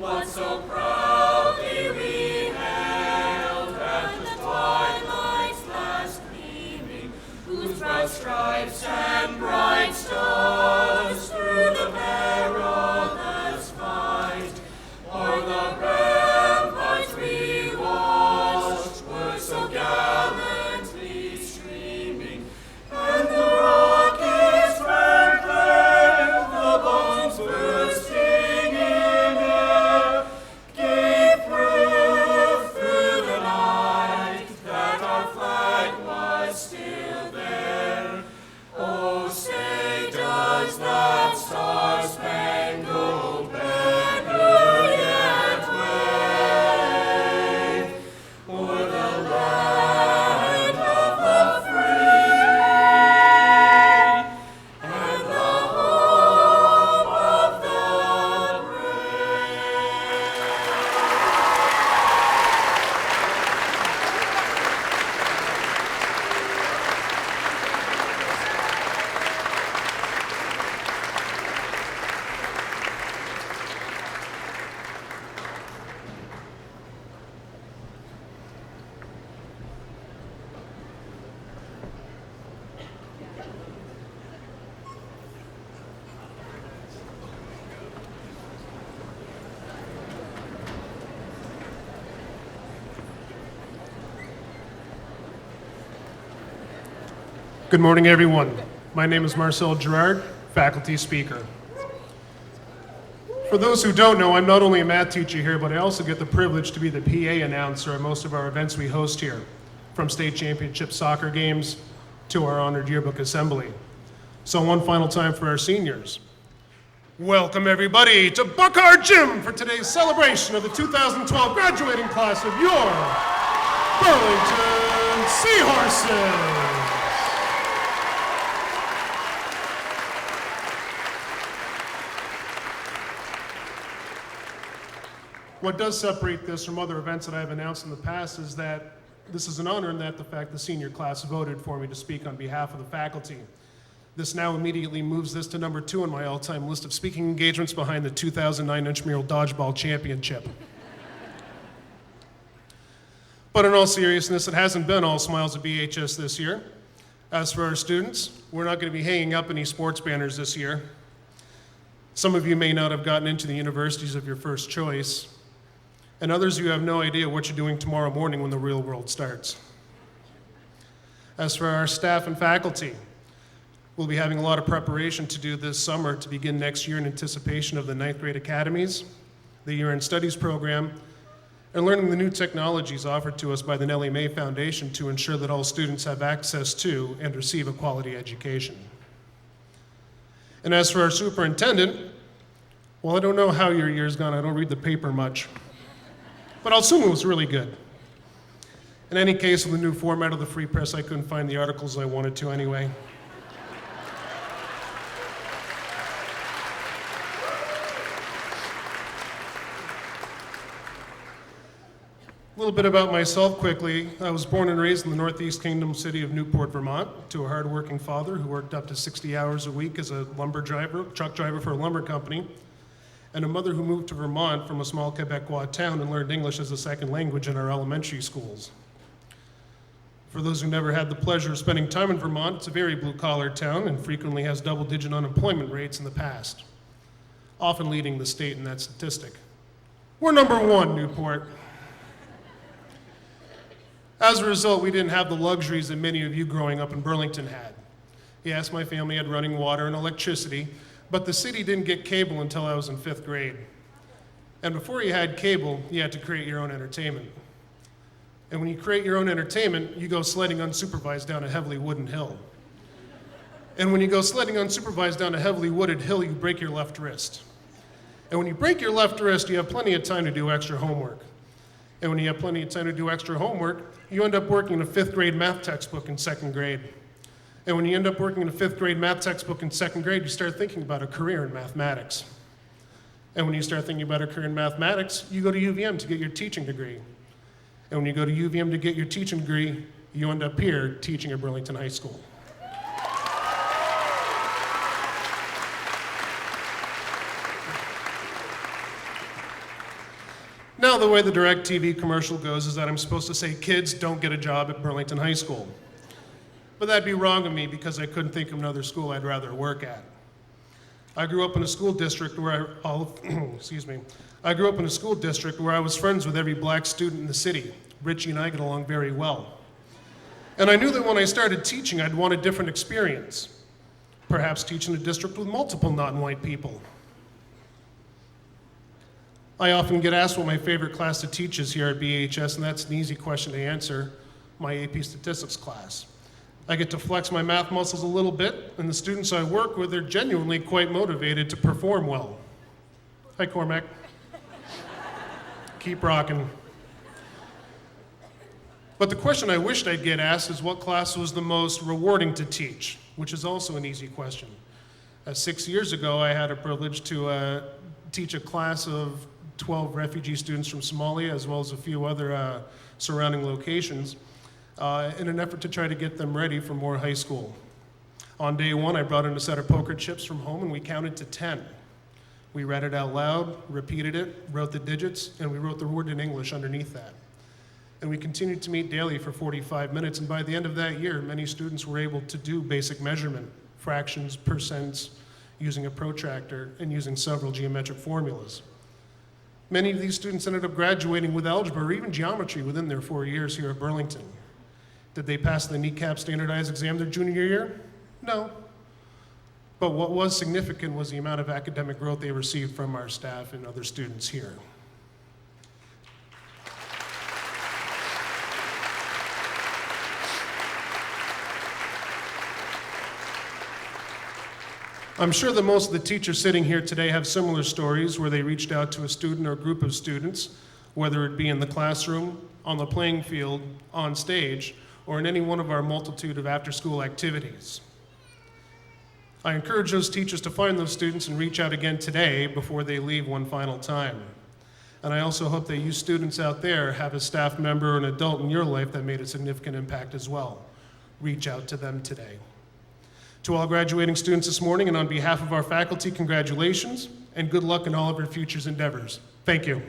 what so proudly we hailed at the twilight's last gleaming, whose broad stripes and bright stars through the perilous fight o'er the ramparts we watched were so gallantly streaming, and the rockets crackled, the bombs bursting in air, gave proof through the night that our flag was still there. Oh, say does that star-spangled banner yet wave o'er the land of the free and the hope of the Good morning, everyone. My name is Marcel Girard, faculty speaker. For those who don't know, I'm not only a math teacher here, but I also get the privilege to be the PA announcer at most of our events we host here, from state championship soccer games to our honored yearbook assembly. So one final time for our seniors. Welcome everybody to Buckard Gym for today's celebration of the 2012 graduating class of your Burlington Seahorses. What does separate this from other events that I've announced in the past is that this is an honor in that the fact the senior class voted for me to speak on behalf of the faculty. This now immediately moves this to number 2 on my all-time list of speaking engagements behind the 2009 intramural dodgeball championship. But in all seriousness, it hasn't been all smiles at BHS this year. As for our students, we're not going to be hanging up any sports banners this year. Some of you may not have gotten into the universities of your first choice, and others of you have no idea what you're doing tomorrow morning when the real world starts. As for our staff and faculty, we'll be having a lot of preparation to do this summer to begin next year in anticipation of the 9th grade academies, the year-end studies program, and learning the new technologies offered to us by the Nellie Mae Foundation to ensure that all students have access to and receive a quality education. And as for our superintendent, well, I don't know how your year's gone. I don't read the paper much. But I'll assume it was really good. In any case, with the new format of the Free Press, I couldn't find the articles I wanted to anyway. A little bit about myself quickly. I was born and raised in the Northeast Kingdom city of Newport, Vermont, to a hardworking father who worked up to 60 hours a week as a truck driver for a lumber company, and a mother who moved to Vermont from a small Quebecois town and learned English as a second language in our elementary schools. For those who never had the pleasure of spending time in Vermont, it's a very blue-collar town and frequently has double-digit unemployment rates in the past, often leading the state in that statistic. We're number 1, Newport. As a result, we didn't have the luxuries that many of you growing up in Burlington had. Yes, my family had running water and electricity, but the city didn't get cable until I was in 5th grade. And before you had cable, you had to create your own entertainment. And when you create your own entertainment, you go sledding unsupervised down a heavily wooded hill. And when you go sledding unsupervised down a heavily wooded hill, you break your left wrist. And when you break your left wrist, you have plenty of time to do extra homework. And when you have plenty of time to do extra homework, you end up working in a 5th grade math textbook in 2nd grade. And when you end up working in a 5th grade math textbook in 2nd grade, you start thinking about a career in mathematics. And when you start thinking about a career in mathematics, you go to UVM to get your teaching degree. And when you go to UVM to get your teaching degree, you end up here teaching at Burlington High School. Now, the way the DirecTV commercial goes is that I'm supposed to say kids don't get a job at Burlington High School. But that'd be wrong of me because I couldn't think of another school I'd rather work at. I grew up in a school district where I grew up in a school district where I was friends with every black student in the city. Richie and I get along very well. And I knew that when I started teaching, I'd want a different experience. Perhaps teach in a district with multiple non-white people. I often get asked what my favorite class to teach is here at BHS, and that's an easy question to answer, my AP Statistics class. I get to flex my math muscles a little bit, and the students I work with are genuinely quite motivated to perform well. Hi, Cormac. Keep rocking. But the question I wished I'd get asked is what class was the most rewarding to teach, which is also an easy question. 6 years ago, I had a privilege to teach a class of 12 refugee students from Somalia, as well as a few other surrounding locations, in an effort to try to get them ready for more high school. On day one, I brought in a set of poker chips from home, and we counted to 10. We read it out loud, repeated it, wrote the digits, and we wrote the word in English underneath that. And we continued to meet daily for 45 minutes, and by the end of that year, many students were able to do basic measurement, fractions, percents, using a protractor, and using several geometric formulas. Many of these students ended up graduating with algebra or even geometry within their 4 years here at Burlington. Did they pass the NECAP standardized exam their junior year? No. But what was significant was the amount of academic growth they received from our staff and other students here. I'm sure that most of the teachers sitting here today have similar stories where they reached out to a student or group of students, whether it be in the classroom, on the playing field, on stage, or in any one of our multitude of after-school activities. I encourage those teachers to find those students and reach out again today before they leave one final time. And I also hope that you students out there have a staff member or an adult in your life that made a significant impact as well. Reach out to them today. To all graduating students this morning, and on behalf of our faculty, congratulations and good luck in all of your future endeavors. Thank you.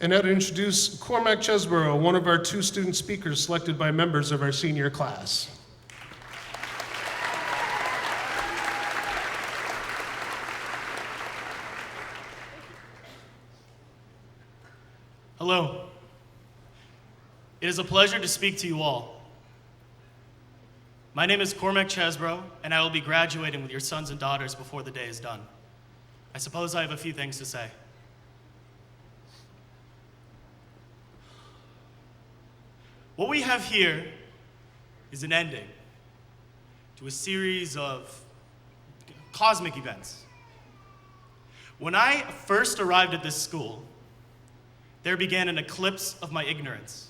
And now to introduce Cormac Chesborough, one of our 2 student speakers selected by members of our senior class. Hello. It is a pleasure to speak to you all. My name is Cormac Chesborough, and I will be graduating with your sons and daughters before the day is done. I suppose I have a few things to say. What we have here is an ending to a series of cosmic events. When I first arrived at this school, there began an eclipse of my ignorance.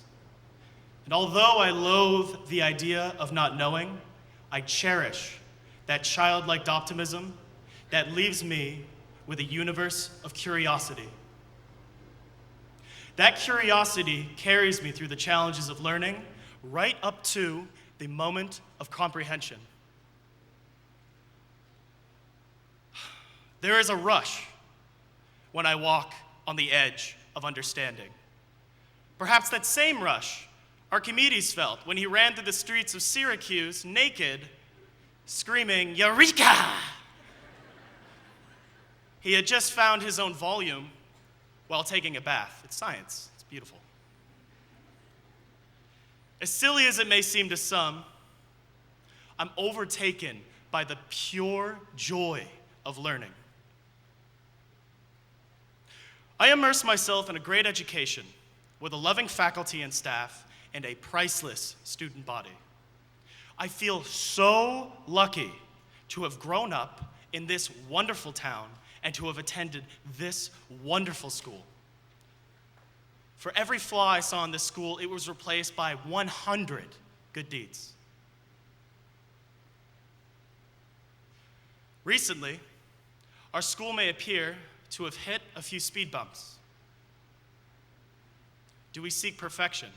And although I loathe the idea of not knowing, I cherish that childlike optimism that leaves me with a universe of curiosity. That curiosity carries me through the challenges of learning right up to the moment of comprehension. There is a rush when I walk on the edge of understanding. Perhaps that same rush Archimedes felt when he ran through the streets of Syracuse naked, screaming, "Eureka!" He had just found his own volume while taking a bath. It's science. It's beautiful. As silly as it may seem to some, I'm overtaken by the pure joy of learning. I immerse myself in a great education with a loving faculty and staff and a priceless student body. I feel so lucky to have grown up in this wonderful town and to have attended this wonderful school. For every flaw I saw in this school, it was replaced by 100 good deeds. Recently, our school may appear to have hit a few speed bumps. Do we seek perfection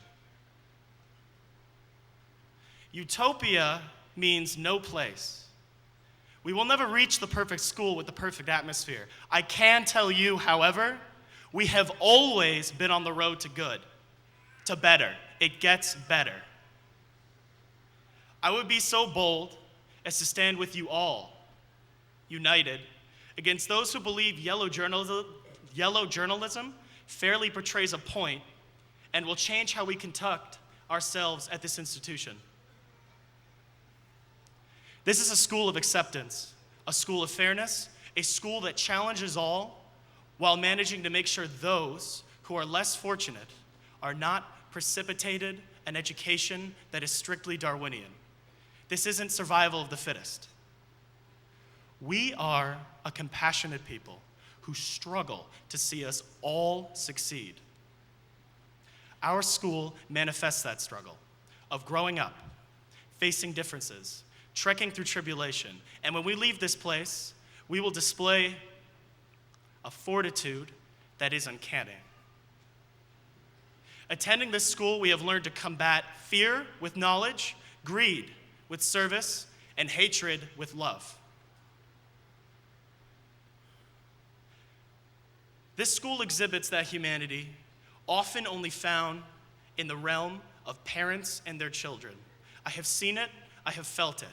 Utopia means no place. We will never reach the perfect school with the perfect atmosphere. I can tell you, however, we have always been on the road to good, to better. It gets better. I would be so bold as to stand with you all, united, against those who believe yellow journalism fairly portrays a point and will change how we conduct ourselves at this institution. This is a school of acceptance, a school of fairness, a school that challenges all while managing to make sure those who are less fortunate are not precipitated an education that is strictly Darwinian. This isn't survival of the fittest. We are a compassionate people who struggle to see us all succeed. Our school manifests that struggle of growing up, facing differences, trekking through tribulation, and when we leave this place, we will display a fortitude that is uncanny. Attending this school, we have learned to combat fear with knowledge, greed with service, and hatred with love. This school exhibits that humanity, often only found in the realm of parents and their children. I have seen it, I have felt it.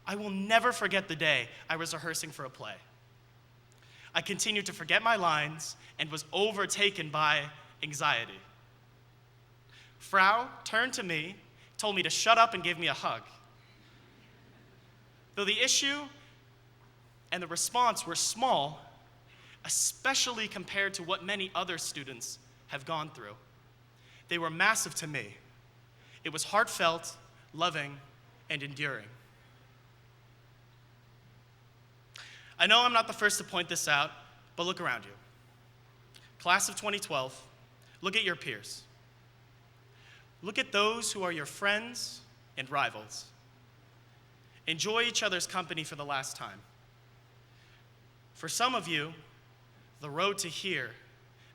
I will never forget the day I was rehearsing for a play. I continued to forget my lines and was overtaken by anxiety. Frau turned to me, told me to shut up and gave me a hug. Though the issue and the response were small, especially compared to what many other students have gone through, they were massive to me. It was heartfelt, loving, and enduring. I know I'm not the first to point this out, but look around you. Class of 2012, look at your peers. Look at those who are your friends and rivals. Enjoy each other's company for the last time. For some of you, the road to here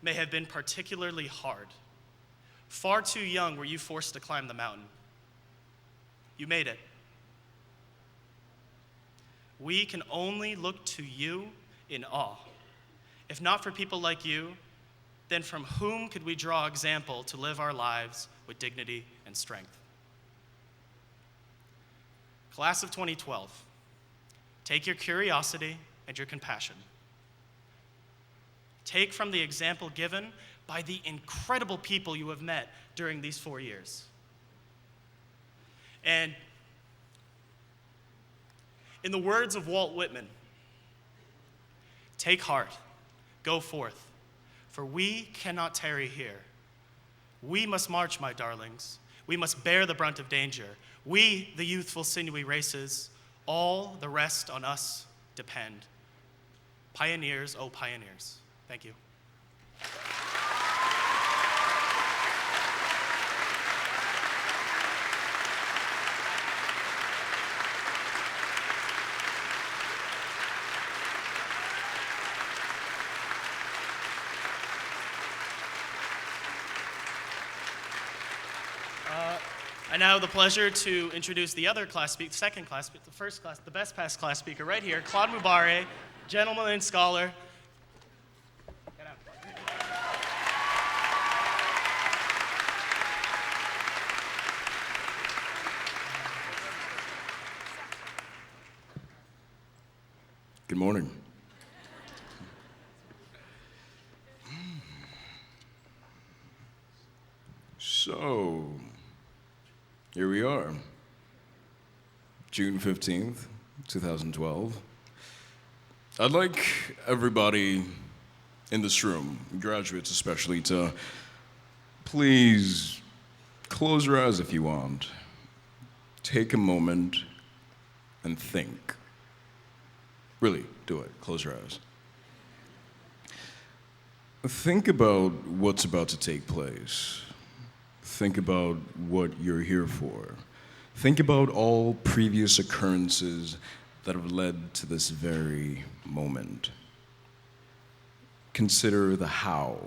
may have been particularly hard. Far too young were you forced to climb the mountain. You made it. We can only look to you in awe. If not for people like you, then from whom could we draw example to live our lives with dignity and strength? Class of 2012, take your curiosity and your compassion. Take from the example given by the incredible people you have met during these 4 years. And in the words of Walt Whitman, take heart, go forth, for we cannot tarry here. We must march, my darlings. We must bear the brunt of danger. We, the youthful sinewy races, all the rest on us depend. Pioneers, oh pioneers. Thank you. I now have the pleasure to introduce the other class speaker, second class, the first class, the best past class speaker right here, Claude Mubare, gentleman and scholar. Get out. Good morning. So, here we are, June 15th, 2012. I'd like everybody in this room, graduates especially, to please close your eyes if you want. Take a moment and think. Really, do it. Close your eyes. Think about what's about to take place. Think about what you're here for. Think about all previous occurrences that have led to this very moment. Consider the how,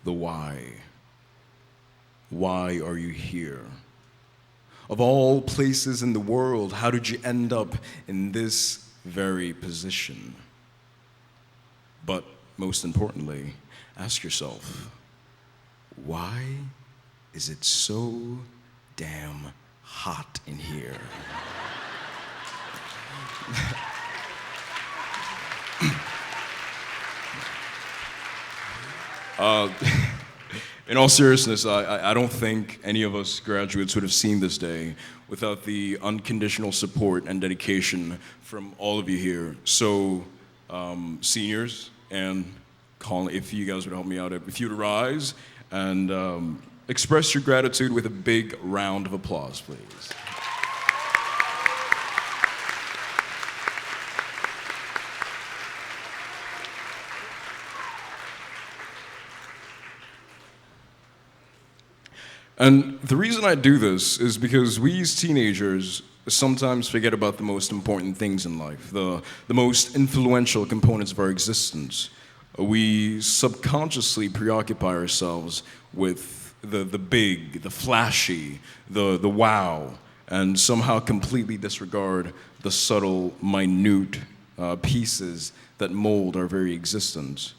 the why. Why are you here? Of all places in the world, how did you end up in this very position? But most importantly, ask yourself, why is it so damn hot in here? In all seriousness, I don't think any of us graduates would have seen this day without the unconditional support and dedication from all of you here. So, seniors, and Colin, if you guys would help me out, if you would rise and express your gratitude with a big round of applause, please. And the reason I do this is because we as teenagers sometimes forget about the most important things in life, the most influential components of our existence. We subconsciously preoccupy ourselves with the big, the flashy, the wow, and somehow completely disregard the subtle, minute pieces that mold our very existence.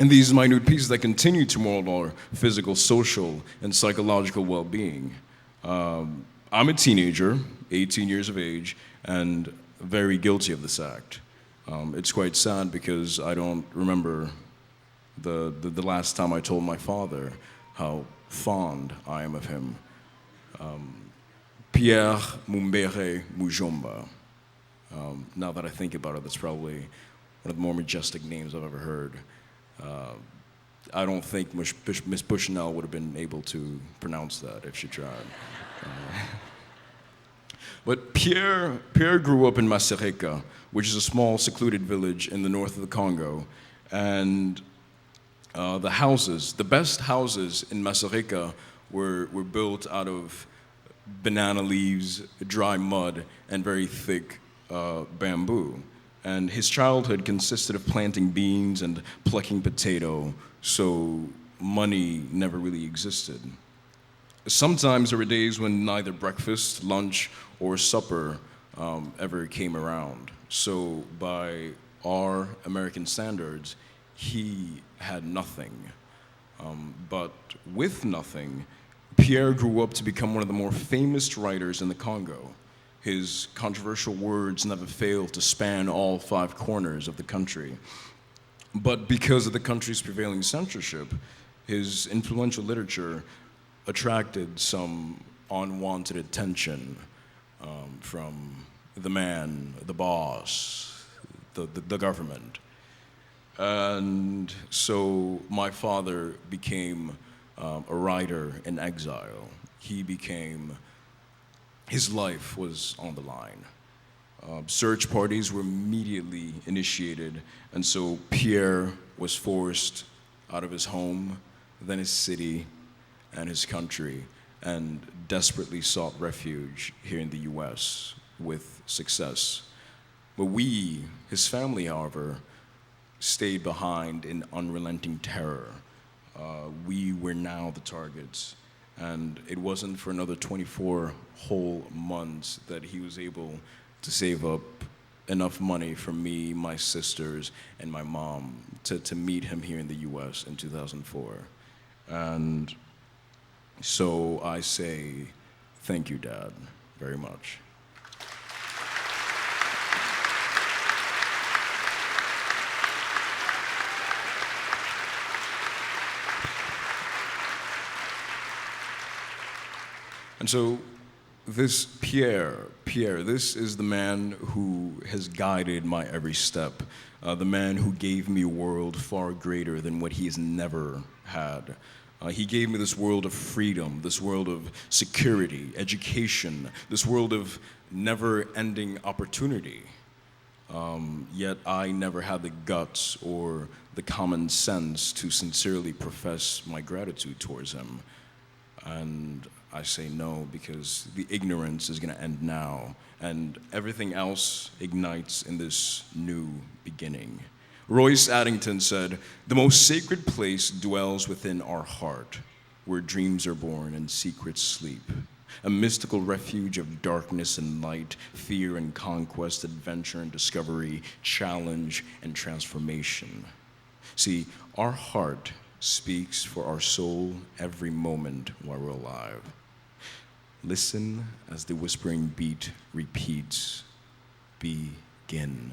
And these minute pieces that continue to mold our physical, social, and psychological well-being. I'm a teenager, 18 years of age, and very guilty of this act. It's quite sad because I don't remember the last time I told my father how fond I am of him. Pierre Mumbere Mujomba. Now that I think about it, that's probably one of the more majestic names I've ever heard. I don't think Miss Bushnell would have been able to pronounce that if she tried. But Pierre grew up in Masereka, which is a small secluded village in the north of the Congo. And the best houses in Masereka were built out of banana leaves, dry mud, and very thick bamboo. And his childhood consisted of planting beans and plucking potato, so money never really existed. Sometimes there were days when neither breakfast, lunch, or supper ever came around. So by our American standards, he had nothing. But with nothing, Pierre grew up to become one of the more famous writers in the Congo. His controversial words never failed to span all 5 corners of the country. But because of the country's prevailing censorship, his influential literature attracted some unwanted attention from the man, the boss, the government. And so my father became a writer in exile. His life was on the line. Search parties were immediately initiated, and so Pierre was forced out of his home, then his city, and his country, and desperately sought refuge here in the US with success. But we, his family, however, stayed behind in unrelenting terror. We were now the targets. And it wasn't for another 24 whole months that he was able to save up enough money for me, my sisters, and my mom to meet him here in the US in 2004. And so I say, thank you, Dad, very much. And so this Pierre, this is the man who has guided my every step, the man who gave me a world far greater than what he has never had. He gave me this world of freedom, this world of security, education, this world of never-ending opportunity. Yet I never had the guts or the common sense to sincerely profess my gratitude towards him. And I say no because the ignorance is going to end now, and everything else ignites in this new beginning. Royce Addington said, "The most sacred place dwells within our heart. where dreams are born and secrets sleep. A mystical refuge of darkness and light, fear and conquest, adventure and discovery, challenge and transformation. See, our heart speaks for our soul every moment while we're alive. Listen as the whispering beat repeats, begin,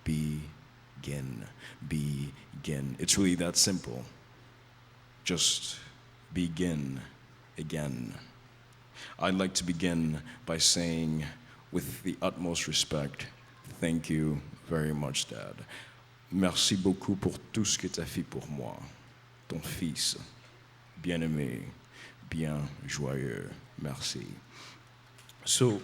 begin, begin. It's really that simple. Just begin again. I'd like to begin by saying, with the utmost respect, thank you very much, Dad. Merci beaucoup pour tout ce que tu as fait pour moi. Ton fils, bien-aimé, bien joyeux. Merci. So,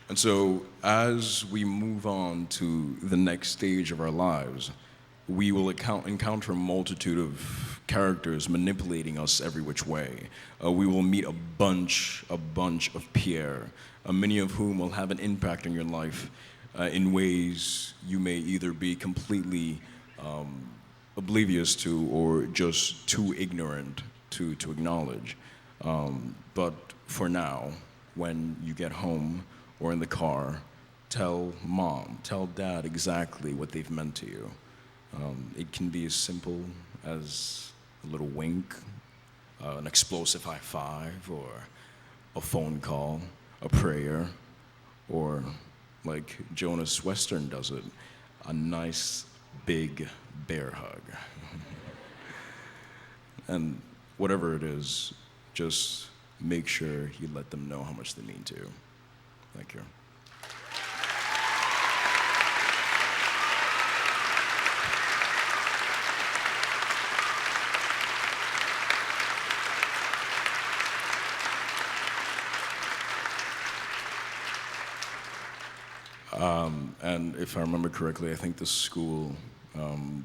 and so, as we move on to the next stage of our lives, we will encounter a multitude of characters manipulating us every which way. We will meet a bunch of Pierre, many of whom will have an impact on your life in ways you may either be completely oblivious to or just too ignorant to acknowledge. But for now, when you get home or in the car, tell mom, tell dad exactly what they've meant to you. It can be as simple as a little wink, an explosive high five, or a phone call, a prayer, or like Jonas Western does it, a nice big bear hug. And whatever it is, just make sure you let them know how much they mean to you. Thank you. And if I remember correctly, I think the school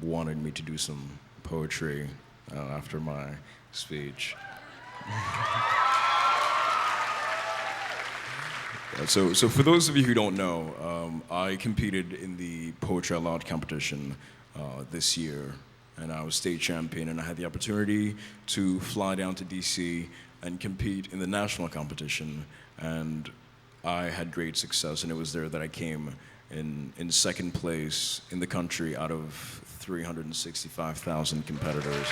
wanted me to do some poetry after my speech. So for those of you who don't know, I competed in the Poetry Out Loud competition this year, and I was state champion, and I had the opportunity to fly down to DC and compete in the national competition, and I had great success, and it was there that I came in second place in the country out of 365,000 competitors.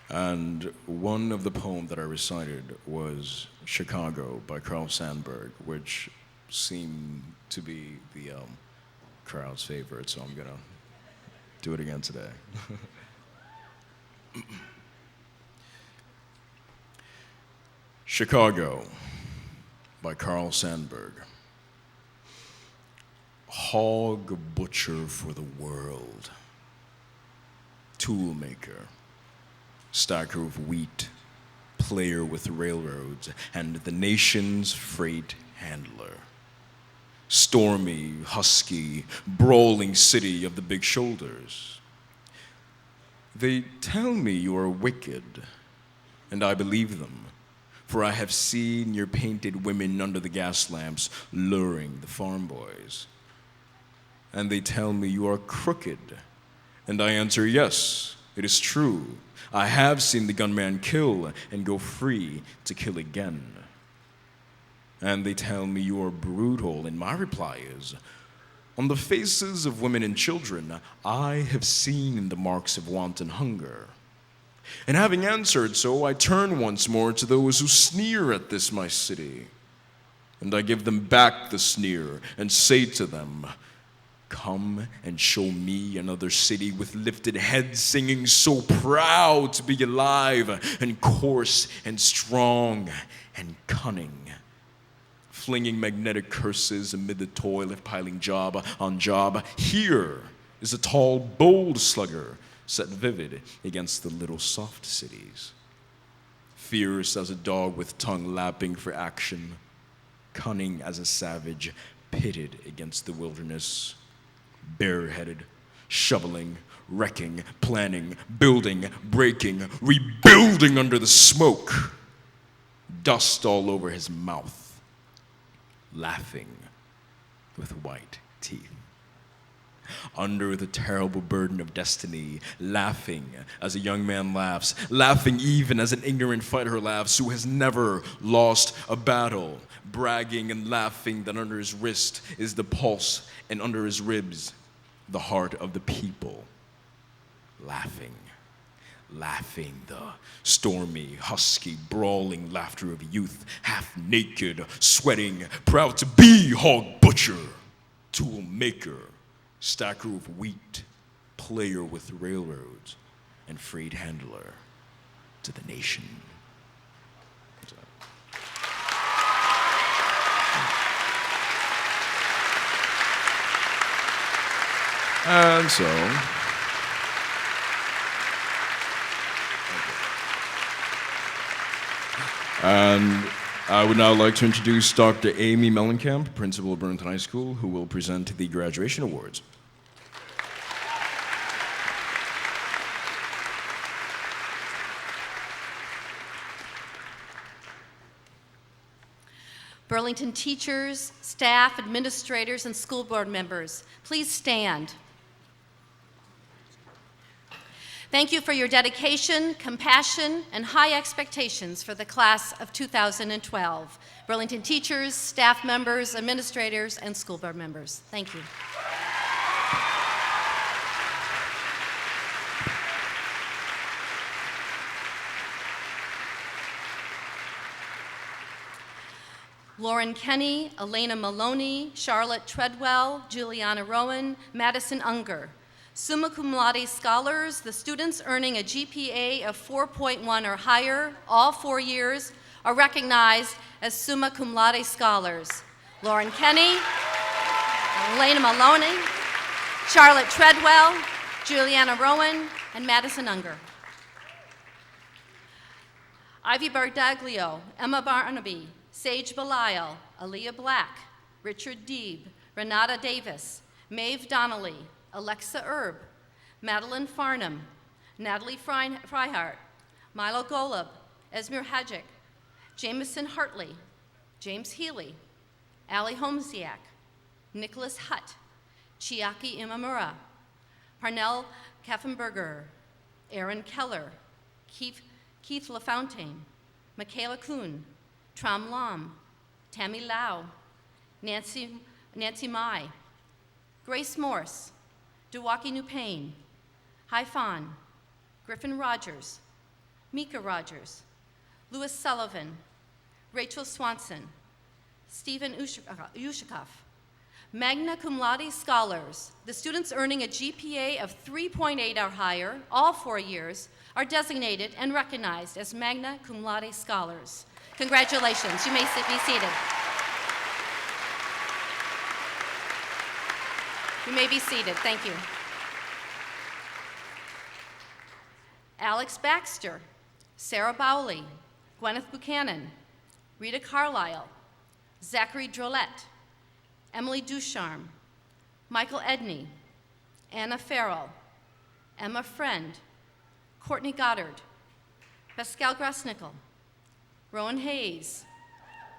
And one of the poems that I recited was Chicago by Carl Sandburg, which seemed to be the crowd's favorite, so I'm gonna do it again today. Chicago by Carl Sandburg. Hog butcher for the world, tool maker, stacker of wheat, player with railroads, and the nation's freight handler. Stormy, husky, brawling city of the big shoulders. They tell me you are wicked, and I believe them, for I have seen your painted women under the gas lamps luring the farm boys. And they tell me you are crooked, and I answer, yes, it is true. I have seen the gunman kill and go free to kill again. And they tell me you are brutal, and my reply is, on the faces of women and children, I have seen the marks of wanton hunger. And having answered so, I turn once more to those who sneer at this my city. And I give them back the sneer and say to them, come and show me another city with lifted heads, singing so proud to be alive, and coarse and strong and cunning, flinging magnetic curses amid the toil of piling job on job. Here is a tall, bold slugger set vivid against the little soft cities, fierce as a dog with tongue lapping for action, cunning as a savage pitted against the wilderness, bareheaded, shoveling, wrecking, planning, building, breaking, rebuilding under the smoke, dust all over his mouth, laughing with white teeth. Under the terrible burden of destiny, laughing as a young man laughs, laughing even as an ignorant fighter laughs who has never lost a battle, bragging and laughing that under his wrist is the pulse and under his ribs the heart of the people. Laughing, laughing the stormy, husky, brawling laughter of youth, half naked, sweating, proud to be hog butcher, tool maker, stacker of wheat, player with railroads, and freight handler to the nation. And so, and I would now like to introduce Dr. Amy Mellencamp, principal of Burlington High School, who will present the graduation awards. Burlington teachers, staff, administrators, and school board members, please stand. Thank you for your dedication, compassion, and high expectations for the class of 2012. Burlington teachers, staff members, administrators, and school board members, thank you. Lauren Kenny, Elena Maloney, Charlotte Treadwell, Juliana Rowan, Madison Unger. Summa cum laude scholars, the students earning a GPA of 4.1 or higher all 4 years are recognized as summa cum laude scholars. Lauren Kenny, Elena Maloney, Charlotte Treadwell, Juliana Rowan, and Madison Unger. Ivy Bardaglio, Emma Barnaby, Sage Belisle, Aaliyah Black, Richard Deeb, Renata Davis, Maeve Donnelly, Alexa Erb, Madeline Farnham, Natalie Freihart, Milo Golub, Esmir Hadjic, Jameson Hartley, James Healy, Ali Homsiak, Nicholas Hutt, Chiaki Imamura, Parnell Kaffenberger, Aaron Keller, Keith LaFontaine, Michaela Kuhn, Tram Lam, Tammy Lau, Nancy Mai, Grace Morse, Dewaki Nupane, Hai Fan, Griffin Rogers, Mika Rogers, Louis Sullivan, Rachel Swanson, Stephen Ushakov. Magna cum laude scholars, the students earning a GPA of 3.8 or higher all 4 years, are designated and recognized as magna cum laude scholars. Congratulations, you may be seated. You may be seated, thank you. Alex Baxter, Sarah Bowley, Gwyneth Buchanan, Rita Carlisle, Zachary Drolet, Emily Ducharme, Michael Edney, Anna Farrell, Emma Friend, Courtney Goddard, Pascal Grasnickel, Rowan Hayes,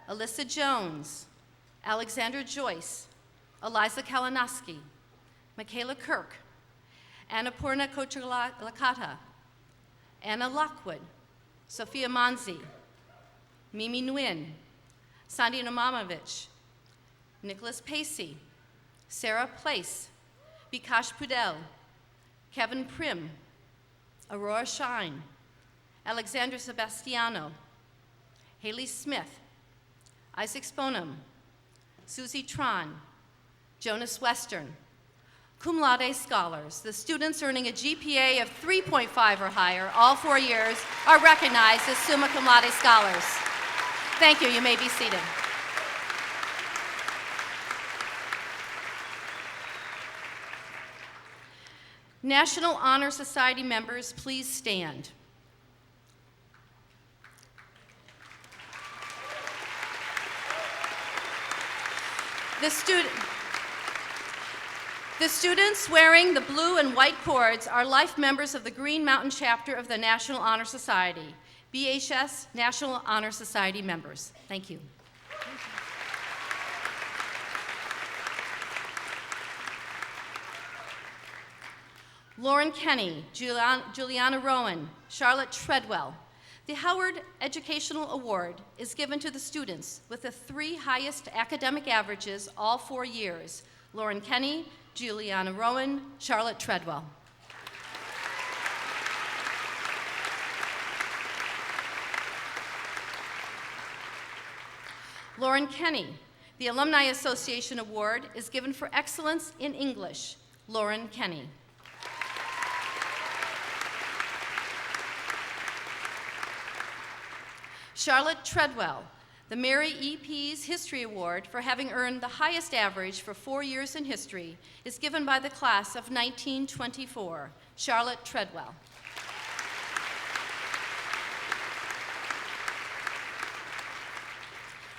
Alyssa Jones, Alexandra Joyce, Eliza Kalinowski, Michaela Kirk, Annapurna Kochalakata, Anna Lockwood, Sophia Manzi, Mimi Nguyen, Sandy Nomamovich, Nicholas Pacey, Sarah Place, Bikash Pudel, Kevin Prim, Aurora Shine, Alexandra Sebastiano, Haley Smith, Isaac Sponham, Susie Tron, Jonas Western. Cum laude scholars, the students earning a GPA of 3.5 or higher all 4 years are recognized as summa cum laude scholars. Thank you, you may be seated. National Honor Society members, please stand. The students wearing the blue and white cords are life members of the Green Mountain chapter of the National Honor Society, BHS National Honor Society members. Thank you. Lauren Kenny, Juliana Rowan, Charlotte Treadwell. The Howard Educational Award is given to the students with the 3 highest academic averages all 4 years: Lauren Kenny, Juliana Rowan, Charlotte Treadwell. Lauren Kenny, the Alumni Association Award is given for excellence in English. Lauren Kenny. Charlotte Treadwell, the Mary E. Pease History Award for having earned the highest average for 4 years in history is given by the class of 1924. Charlotte Treadwell.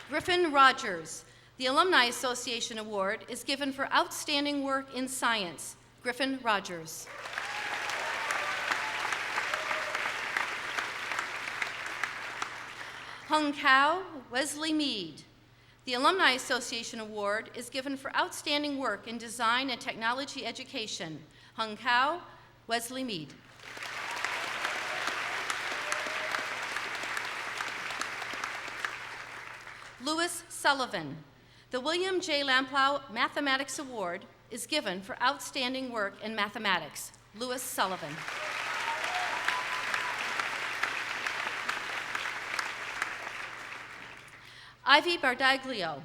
Griffin Rogers, the Alumni Association Award is given for outstanding work in science. Griffin Rogers. Hung Kao Wesley Mead. The Alumni Association Award is given for outstanding work in design and technology education. Hung Kao Wesley Mead. Lewis Sullivan. The William J. Lamplau Mathematics Award is given for outstanding work in mathematics. Lewis Sullivan. Ivy Bardaglio.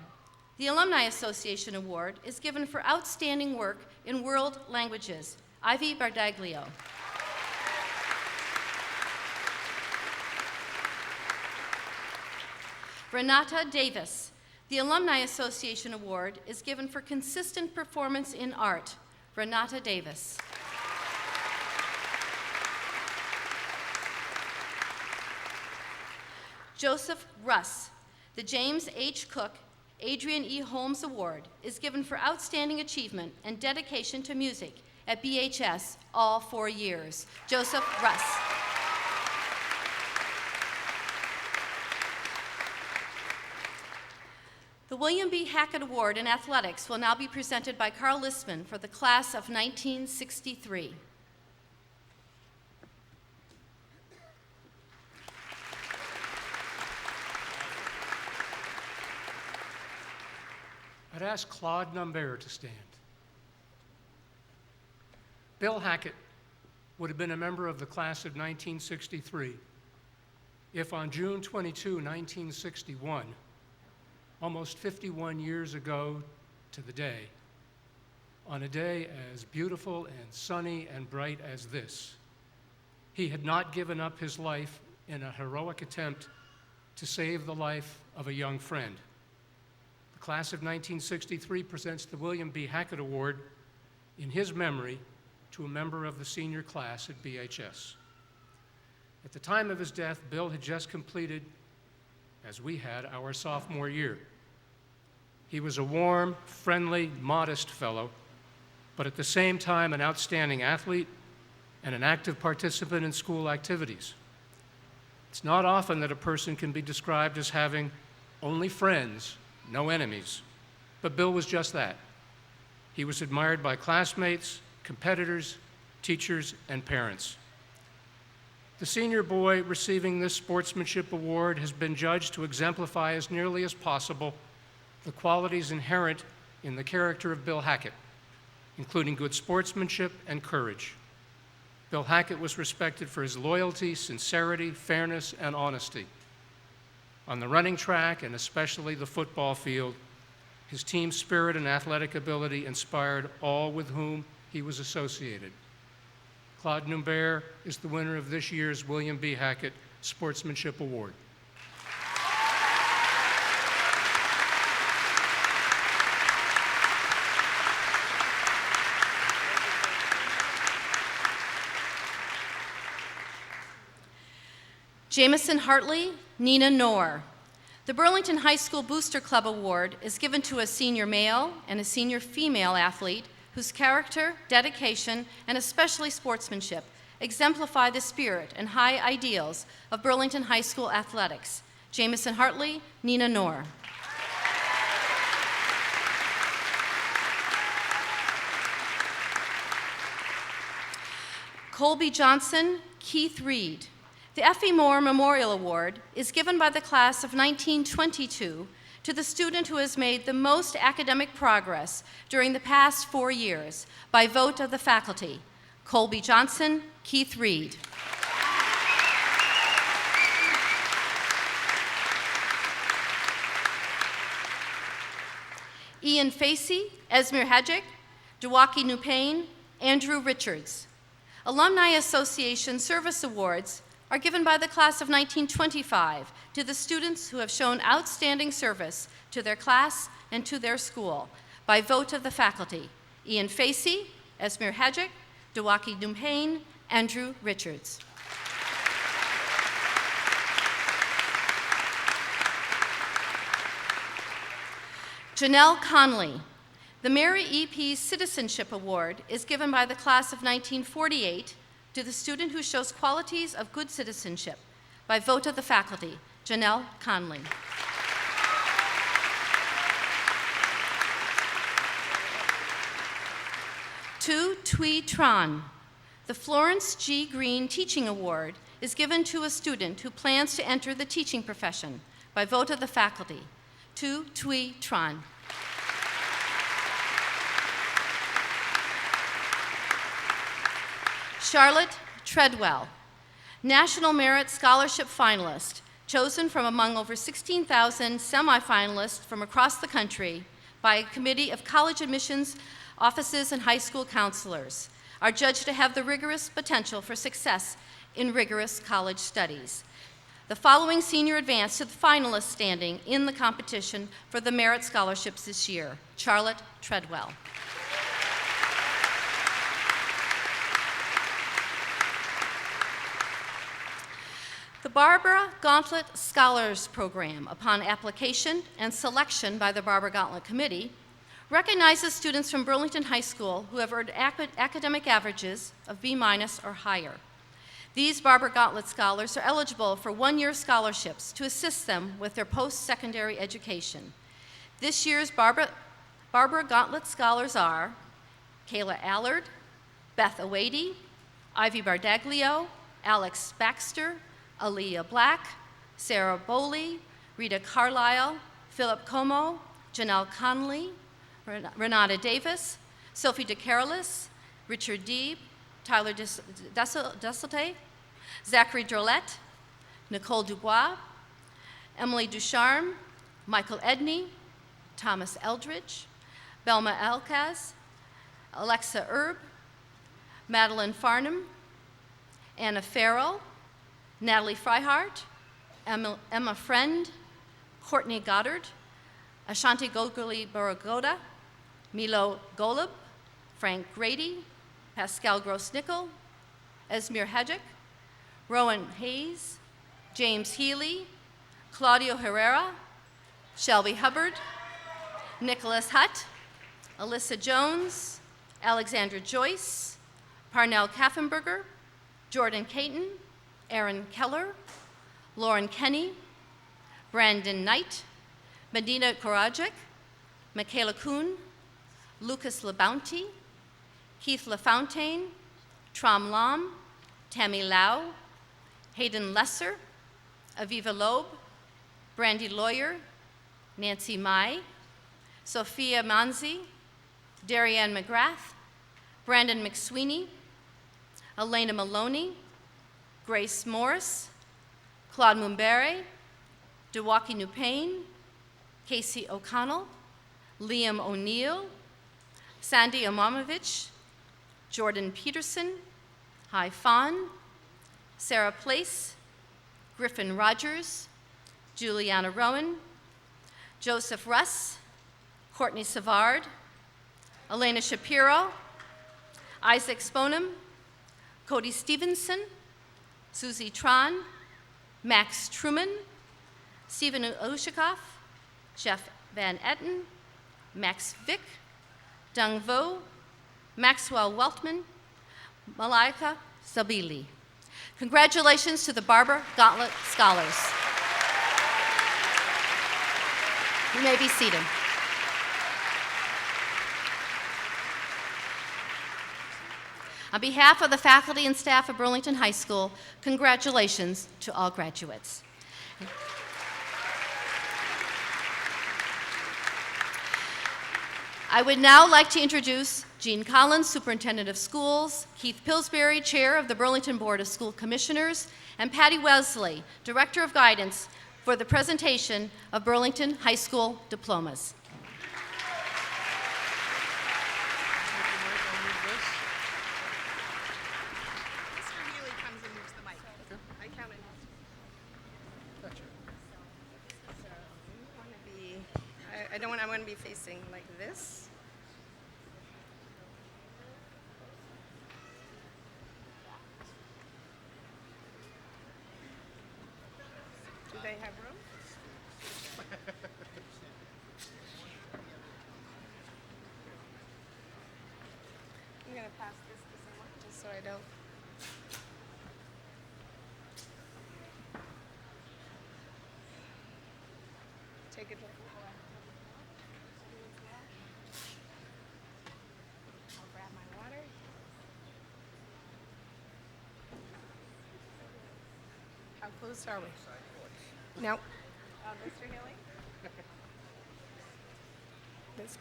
The Alumni Association Award is given for outstanding work in world languages. Ivy Bardaglio. Renata Davis. The Alumni Association Award is given for consistent performance in art. Renata Davis. Joseph Russ. The James H. Cook Adrian E. Holmes Award is given for outstanding achievement and dedication to music at BHS all 4 years. Joseph Russ. The William B. Hackett Award in Athletics will now be presented by Carl Listman for the class of 1963. I'd ask Claude Numbert to stand. Bill Hackett would have been a member of the class of 1963 if on June 22, 1961, almost 51 years ago to the day, on a day as beautiful and sunny and bright as this, he had not given up his life in a heroic attempt to save the life of a young friend. The class of 1963 presents the William B. Hackett Award in his memory to a member of the senior class at BHS. At the time of his death, Bill had just completed, as we had, our sophomore year. He was a warm, friendly, modest fellow, but at the same time an outstanding athlete and an active participant in school activities. It's not often that a person can be described as having only friends, no enemies, but Bill was just that. He was admired by classmates, competitors, teachers, and parents. The senior boy receiving this sportsmanship award has been judged to exemplify as nearly as possible the qualities inherent in the character of Bill Hackett, including good sportsmanship and courage. Bill Hackett was respected for his loyalty, sincerity, fairness, and honesty. On the running track, and especially the football field, his team spirit and athletic ability inspired all with whom he was associated. Claude Numbert is the winner of this year's William B. Hackett Sportsmanship Award. Jamison Hartley, Nina Knorr. The Burlington High School Booster Club Award is given to a senior male and a senior female athlete whose character, dedication, and especially sportsmanship exemplify the spirit and high ideals of Burlington High School athletics. Jamison Hartley, Nina Knorr. Colby Johnson, Keith Reed. The Effie Moore Memorial Award is given by the class of 1922 to the student who has made the most academic progress during the past 4 years by vote of the faculty. Colby Johnson, Keith Reed. Ian Facey, Esmir Hadjic, Dewaki Nupain, Andrew Richards. Alumni Association Service Awards are given by the class of 1925 to the students who have shown outstanding service to their class and to their school by vote of the faculty. Ian Facey, Esmir Hadjic, Dewaki Nupain, Andrew Richards. Janelle Conley. The Mary E. Pease Citizenship Award is given by the class of 1948 to the student who shows qualities of good citizenship by vote of the faculty, Janelle Conley. To Thuy Tran. The Florence G. Green Teaching Award is given to a student who plans to enter the teaching profession by vote of the faculty, to Thuy Tran. Charlotte Treadwell, National Merit Scholarship finalist, chosen from among over 16,000 semifinalists from across the country by a committee of college admissions offices and high school counselors, are judged to have the rigorous potential for success in rigorous college studies. The following senior advanced to the finalist standing in the competition for the merit scholarships this year: Charlotte Treadwell. The Barbara Gauntlet Scholars Program, upon application and selection by the Barbara Gauntlet Committee, recognizes students from Burlington High School who have earned academic averages of B- or higher. These Barbara Gauntlet Scholars are eligible for one-year scholarships to assist them with their post-secondary education. This year's Barbara Gauntlet Scholars are Kayla Allard, Beth Awady, Ivy Bardaglio, Alex Baxter, Aaliyah Black, Sarah Bowley, Rita Carlisle, Philip Como, Janelle Conley, Renata Davis, Sophie DeCarolis, Richard Deeb, Tyler Desalte, Zachary Drolette, Nicole Dubois, Emily Ducharme, Michael Edney, Thomas Eldridge, Belma Elkaz, Alexa Erb, Madeline Farnham, Anna Farrell, Natalie Freihart, Emma Friend, Courtney Goddard, Ashanti Gogoli Borogoda, Milo Golub, Frank Grady, Pascal Gross-Nickel, Esmir Hadjic, Rowan Hayes, James Healy, Claudio Herrera, Shelby Hubbard, Nicholas Hutt, Alyssa Jones, Alexandra Joyce, Parnell Kaffenberger, Jordan Caton, Aaron Keller, Lauren Kenny, Brandon Knight, Medina Korajic, Michaela Kuhn, Lucas LeBounty, Keith LaFontaine, Tram Lam, Tammy Lau, Hayden Lesser, Aviva Loeb, Brandy Lawyer, Nancy Mai, Sophia Manzi, Darianne McGrath, Brandon McSweeney, Elena Maloney, Grace Morris, Claude Mumbere, Dewaki Nupain, Casey O'Connell, Liam O'Neill, Sandy Omamovich, Jordan Peterson, Hai Fan, Sarah Place, Griffin Rogers, Juliana Rowan, Joseph Russ, Courtney Savard, Elena Shapiro, Isaac Sponham, Cody Stevenson, Susie Tran, Max Truman, Stephen Ushikoff, Jeff Van Etten, Max Vick, Dung Vo, Maxwell Weltman, Malaika Sabili. Congratulations to the Barbara Gauntlet Scholars. You may be seated. On behalf of the faculty and staff of Burlington High School, congratulations to all graduates. I would now like to introduce Gene Collins, Superintendent of Schools, Keith Pillsbury, Chair of the Burlington Board of School Commissioners, and Patty Wesley, Director of Guidance, for the presentation of Burlington High School diplomas. I'm going to be facing like this. Do they have room? I'm going to pass this to someone just so I don't. Take it to the floor. I'll grab my water. How close are we? No. Mr. Haley? This.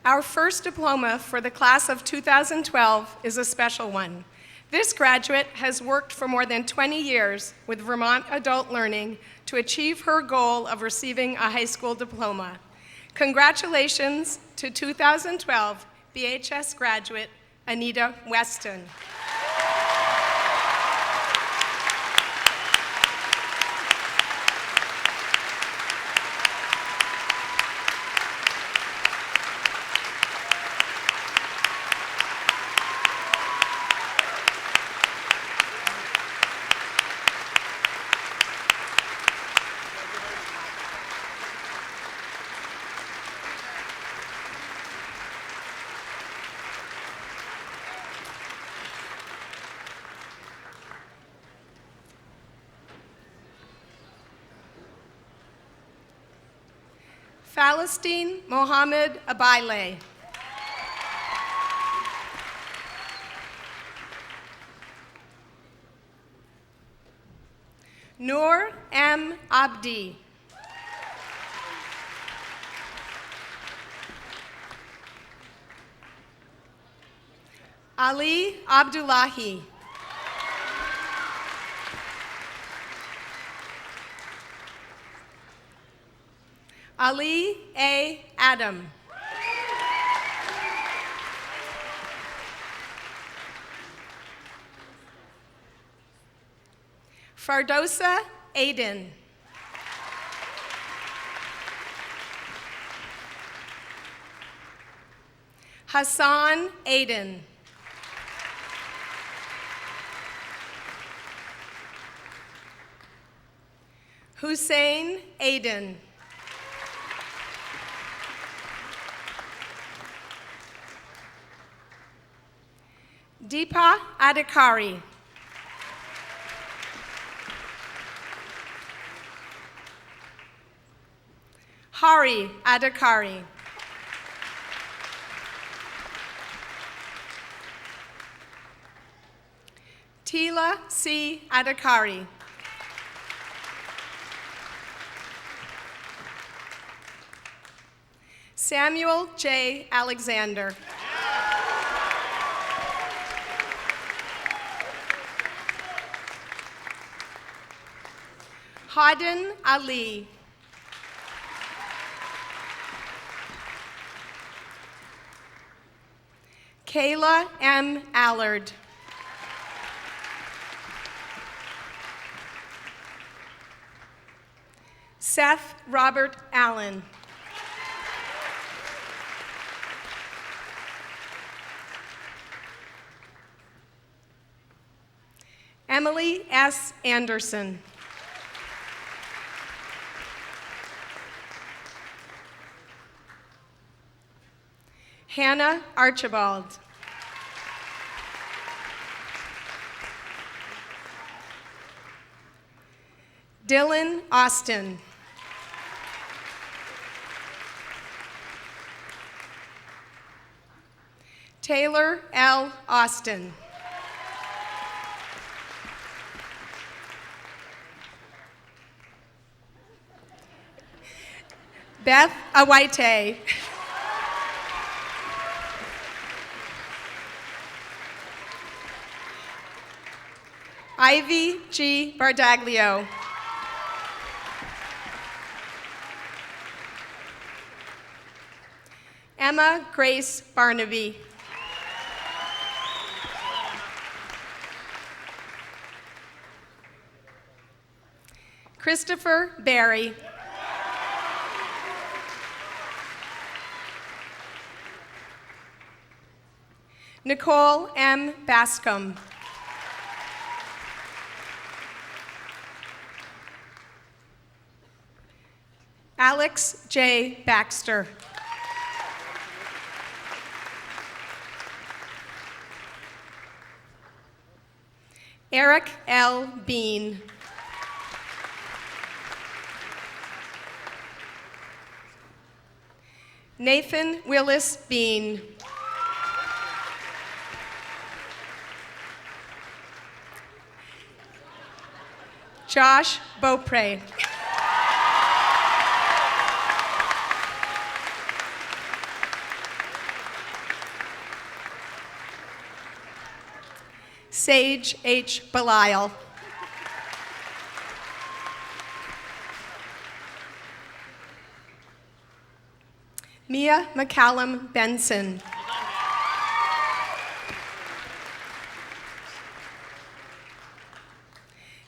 Our first diploma for the class of 2012 is a special one. This graduate has worked for more than 20 years with Vermont Adult Learning to achieve her goal of receiving a high school diploma. Congratulations to 2012 BHS graduate Anita Weston. Falestine Mohammed Abaile. Noor M. Abdi. Ali Abdullahi. Ali A. Adam. Fardosa Aiden. Hassan Aiden. Hussein Aiden. Deepa Adhikari. Hari Adhikari. Tila C. Adhikari. Samuel J. Alexander. Hadin Ali. Kayla M. Allard. Seth Robert Allen. Emily S. Anderson. Hannah Archibald. Dylan Austin. Taylor L. Austin. Beth Awaite. Ivy G. Bardaglio. Emma Grace Barnaby. Christopher Barry. Nicole M. Bascom. Alex J. Baxter. Eric L. Bean. Nathan Willis Bean. Josh Beaupre. Sage H. Belial. Mia McCallum Benson.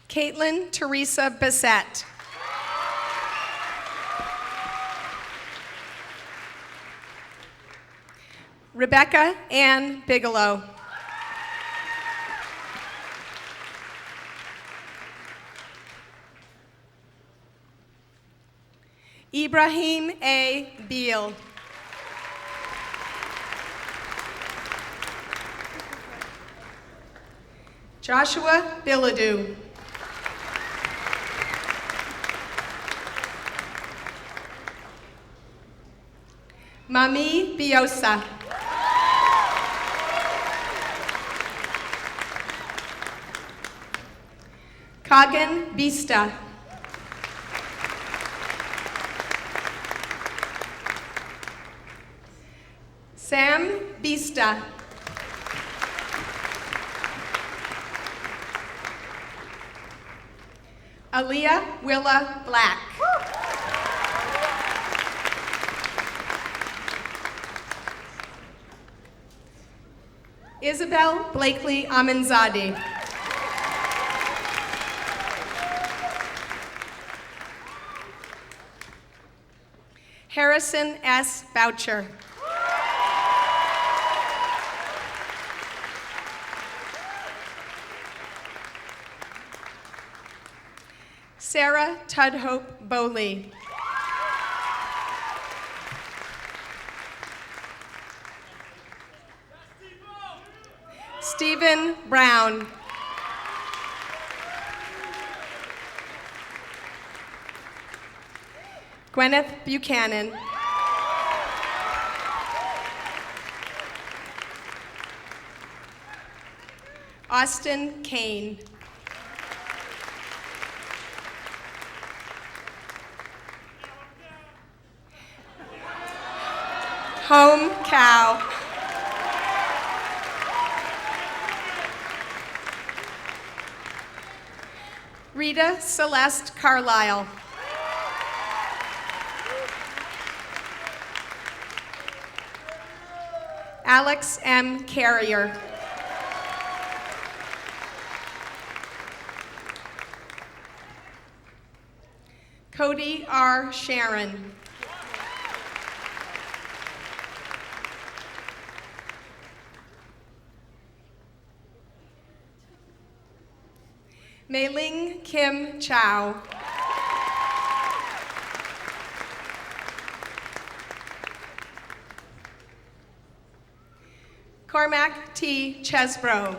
Caitlin Teresa Bissett. Rebecca Ann Bigelow. Ibrahim A. Beal. Joshua Billadu. Mami Biosa. Kagan Bista. Sam Bista. Aaliyah Willa Black. Isabel Blakely Amenzadi. Harrison S. Boucher. Sarah Tudhope Bowley. Stephen Brown. Gwyneth Buchanan. Austin Kane. Home Cow. Rita Celeste Carlisle. Alex M. Carrier. Cody R. Sharon. Mei-Ling Kim Chow. Cormac T. Chesbro.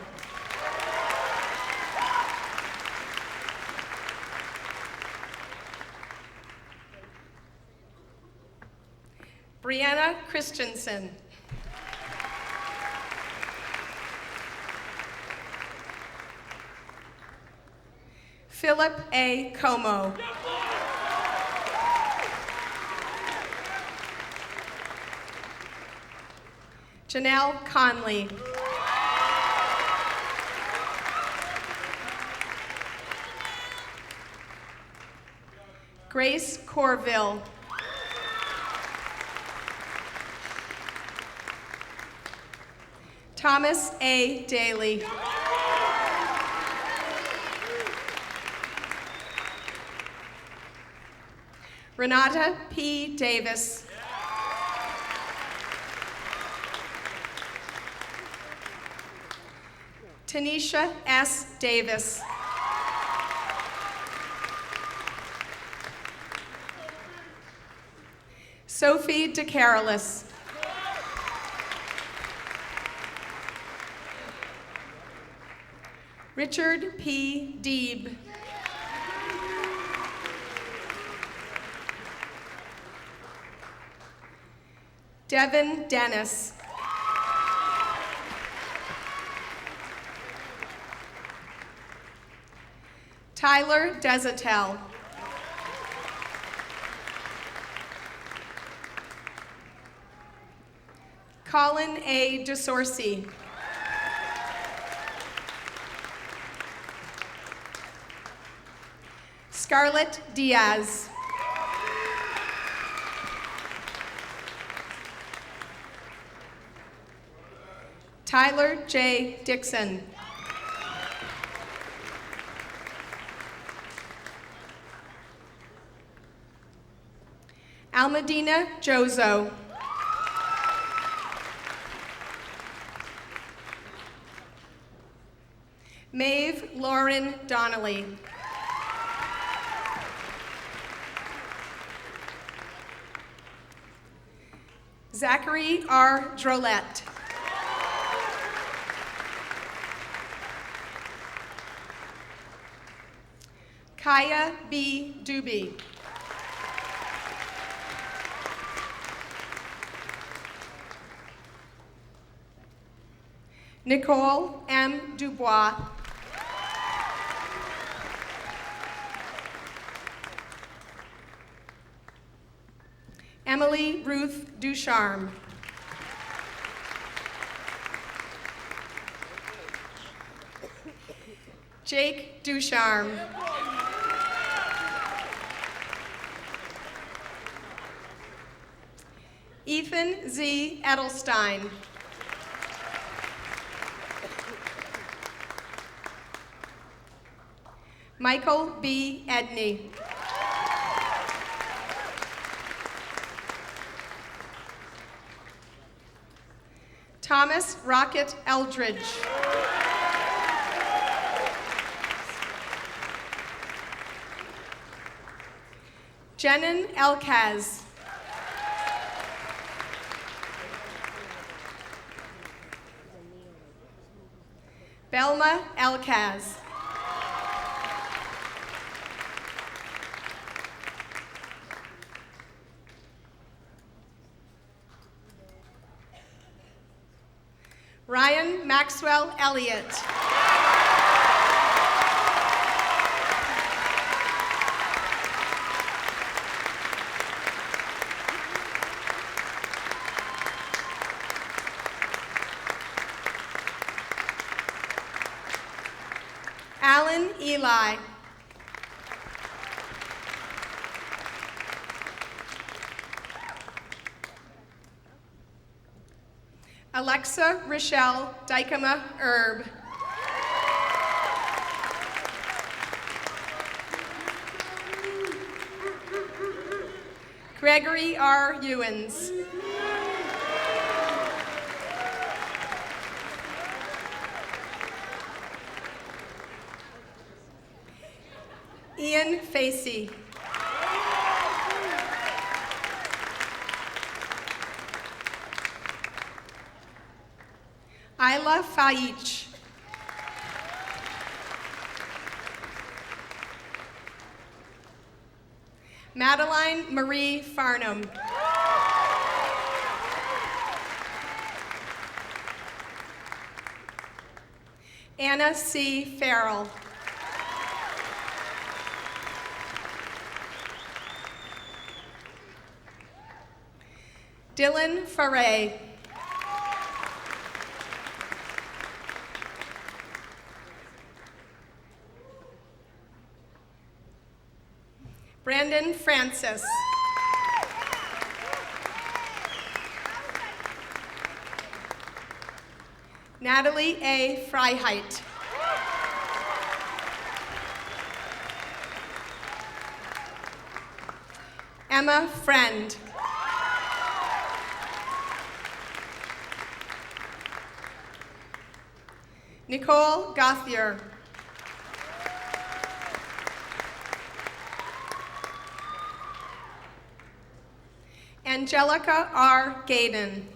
Brianna Christensen. Philip A. Como. Janelle Conley. Grace Corville. Thomas A. Daly. Renata P. Davis. Tanisha S. Davis. Sophie DeCarolis. Richard P. Deeb. Devin Dennis. Tyler Desatel. Colin A. DeSorcy. Scarlett Diaz. Tyler J. Dixon. Almadina Jozo. Maeve Lauren Donnelly. Zachary R. Drolette. Kaya B. Doobie. Nicole M. Dubois. Emily Ruth Ducharme. Jake Ducharme. Ethan Z. Edelstein. Michael B. Edney. Thomas Rocket Eldridge. Jenin Elkaz. Belma Elkaz. Ryan Maxwell Elliott. Alan Eli. Alexa Rochelle Dykema Erb. Gregory R. Ewens. Ian Facey. Kyla Faich. Madeline Marie Farnham. Anna C. Farrell. Dylan Foray. Brandon Francis. Natalie A. Freiheit. Emma Friend. Nicole Gothier. Angelica R. Gaydon.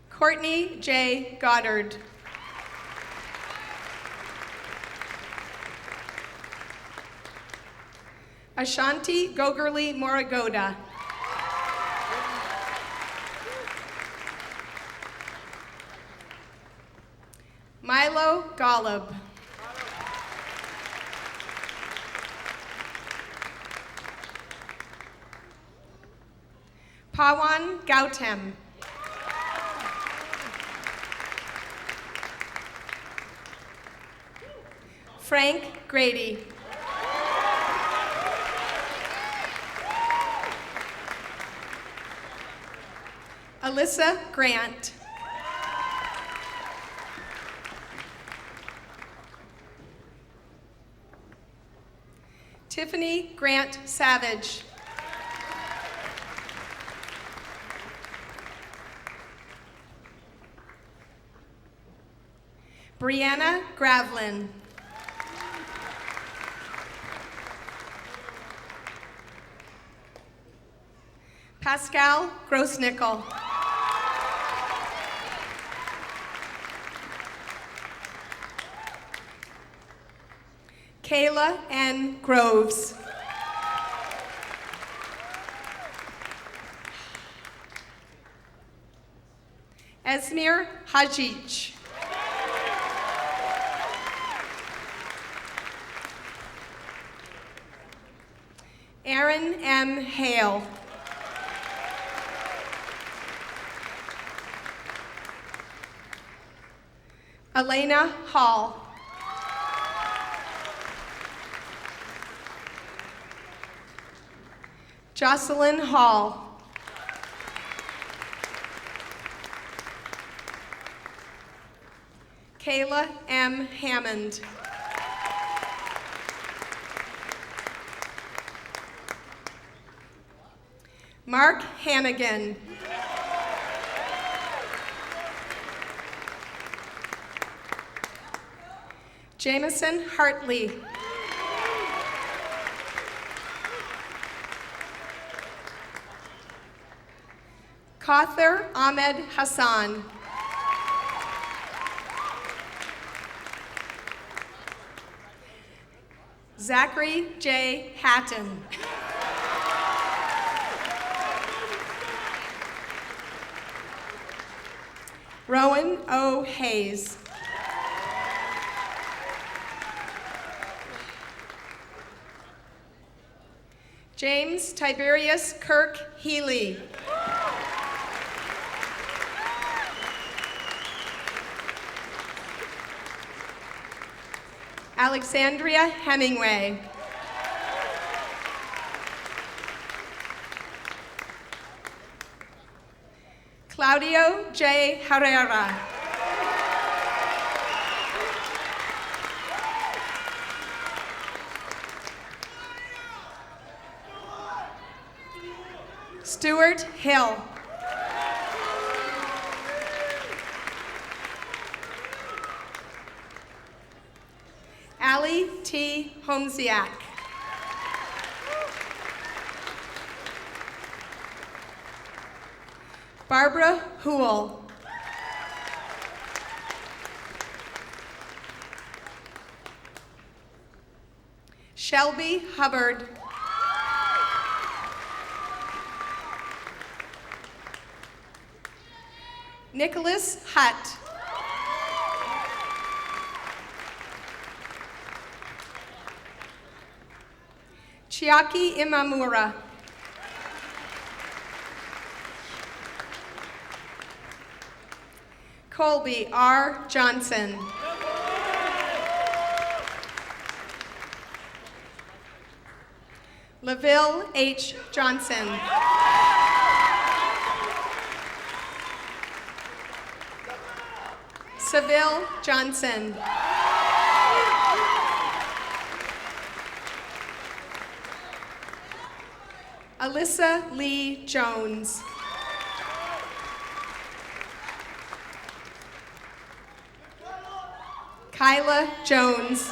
Courtney J. Goddard. Ashanti Gogerly Moragoda. Milo Golub. Pawan Gautam. Frank Grady. Alyssa Grant. Tiffany Grant Savage. Brianna Gravlin. Pascal Grossnickel. Kayla N. Groves. Esmir Hajic. Aaron M. Hale. Elena Hall. Jocelyn Hall. Kayla M. Hammond. Mark Hannigan. Jameson Hartley. Kauthar Ahmed Hassan. Zachary J. Hatton. Rowan O. Hayes. James Tiberius Kirk Healy. Alexandria Hemingway. Claudio J. Herrera. Stuart Hill. Allie T. Homsiak. Barbara Hool. Shelby Hubbard. Nicholas Hutt. Chiaki Imamura. Colby R. Johnson. LaVille H. Johnson. Seville Johnson. Alyssa Lee Jones. Kyla Jones.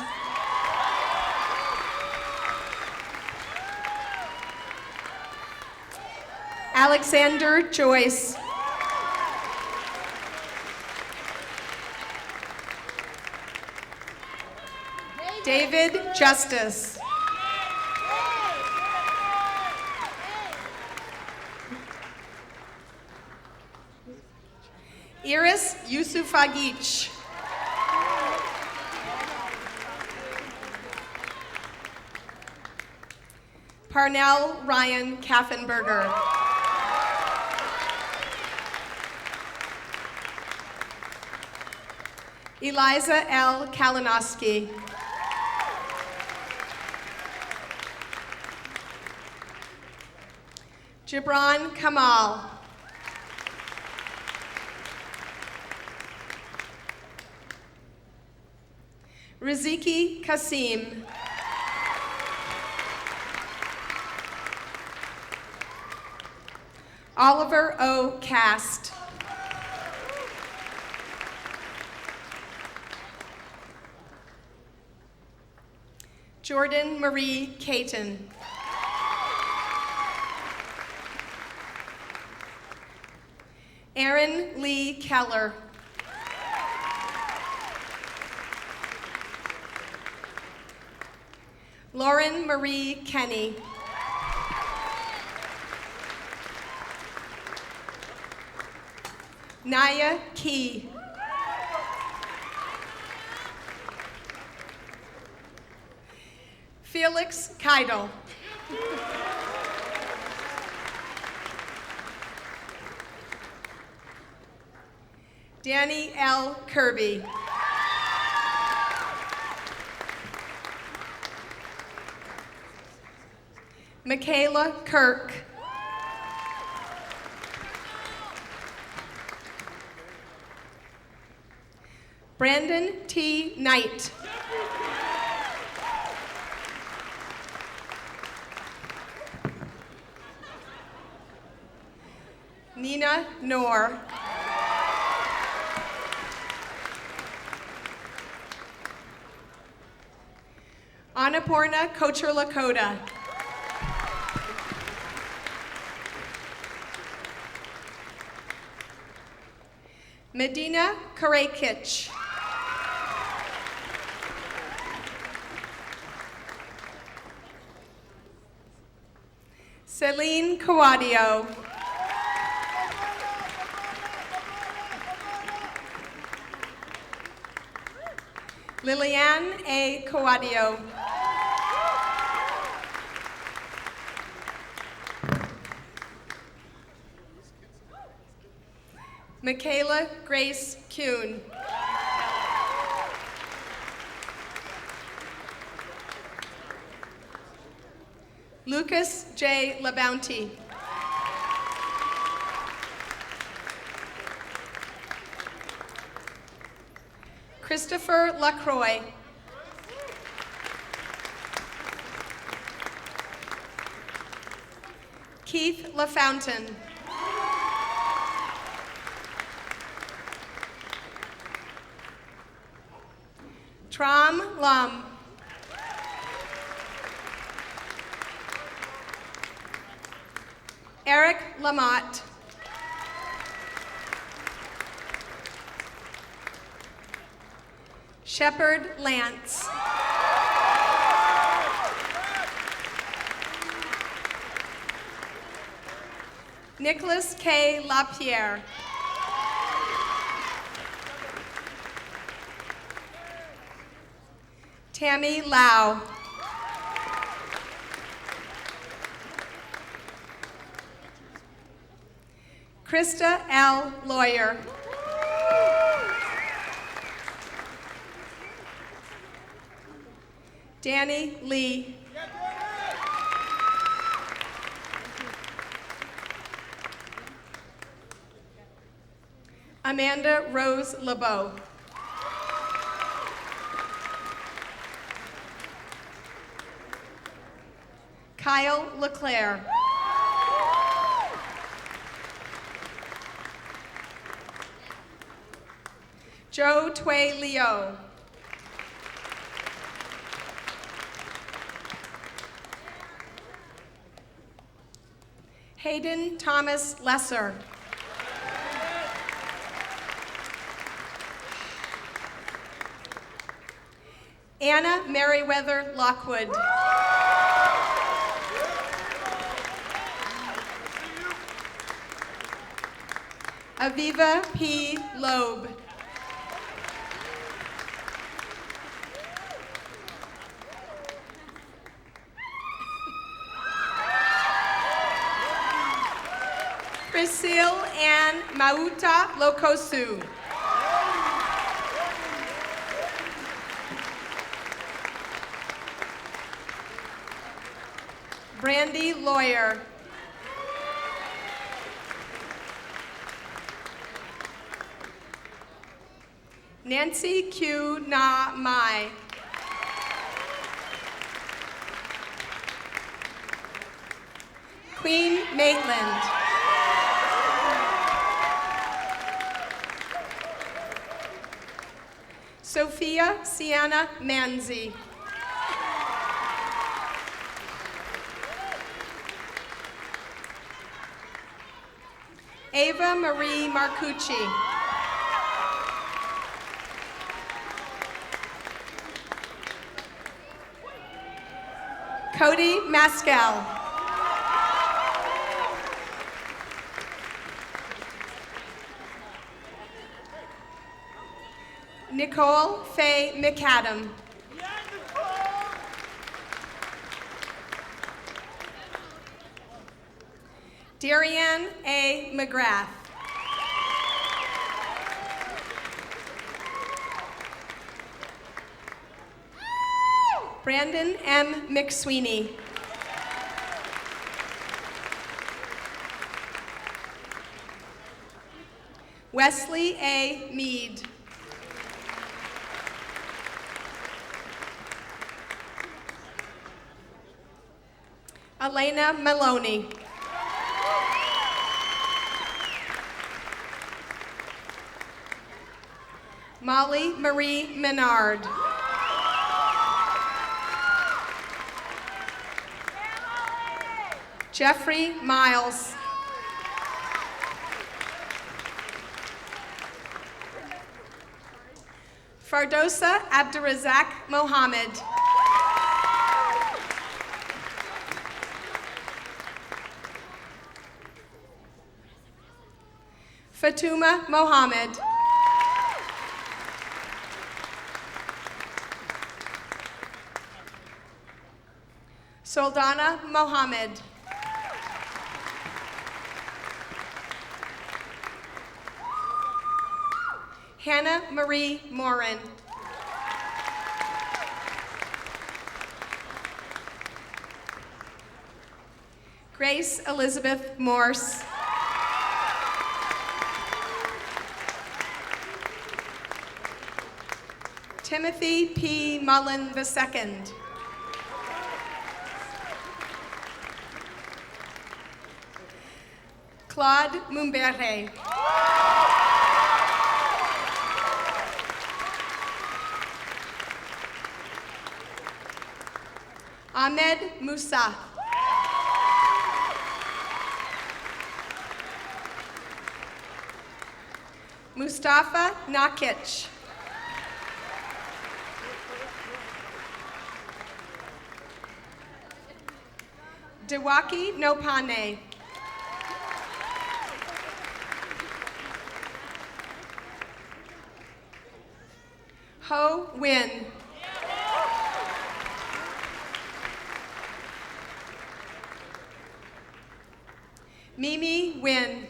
Alexander Joyce. David Justice. Iris Yusufagich. Parnell Ryan Kaffenberger. Eliza L. Kalinowski. Gibran Kamal. Riziki Kasim. Oliver O. Cast. Jordan Marie Caton. Aaron Lee Keller. Lauren Marie Kenny. Naya Key. Felix Keidel. Danny L. Kirby. Michaela Kirk. Brandon T. Knight. Nina Noor. Annapurna Kocher Lakota. Medina Karekich. Celine Kawadio. Liliane A. Kawadio. Michaela Grace Kuhn. Lucas J. LaBounty. Christopher Lacroix. Keith LaFountain. Tram Lum. Eric Lamott. Shepard Lance. Nicholas K. LaPierre. Tammy Lau. Krista L. Lawyer. Danny Lee. Amanda Rose LeBeau. Kyle LeClaire. Joe Tway Leo. Hayden Thomas Lesser. Anna Merriweather Lockwood. Aviva P. Loeb. Priscille Ann Mauta Lokosu. Brandy Lawyer. Nancy Q. Na Mai. Queen Maitland. Sophia Sienna Manzi. Ava Marie Marcucci. Cody Mascal. Nicole Faye McAdam. Darianne A. McGrath. Brandon M. McSweeney. Wesley A. Mead. Elena Maloney. Molly Marie Menard. Jeffrey Miles. Fardosa Abdurazak Mohammed. Fatuma Mohammed. Soldana Mohammed. Hannah Marie Morin. Grace Elizabeth Morse. Timothy P. Mullen II. Claude Mumbere. Ahmed Musa. Mustafa Nakic. Dewaki Nopane. Ho Win. Mimi Win.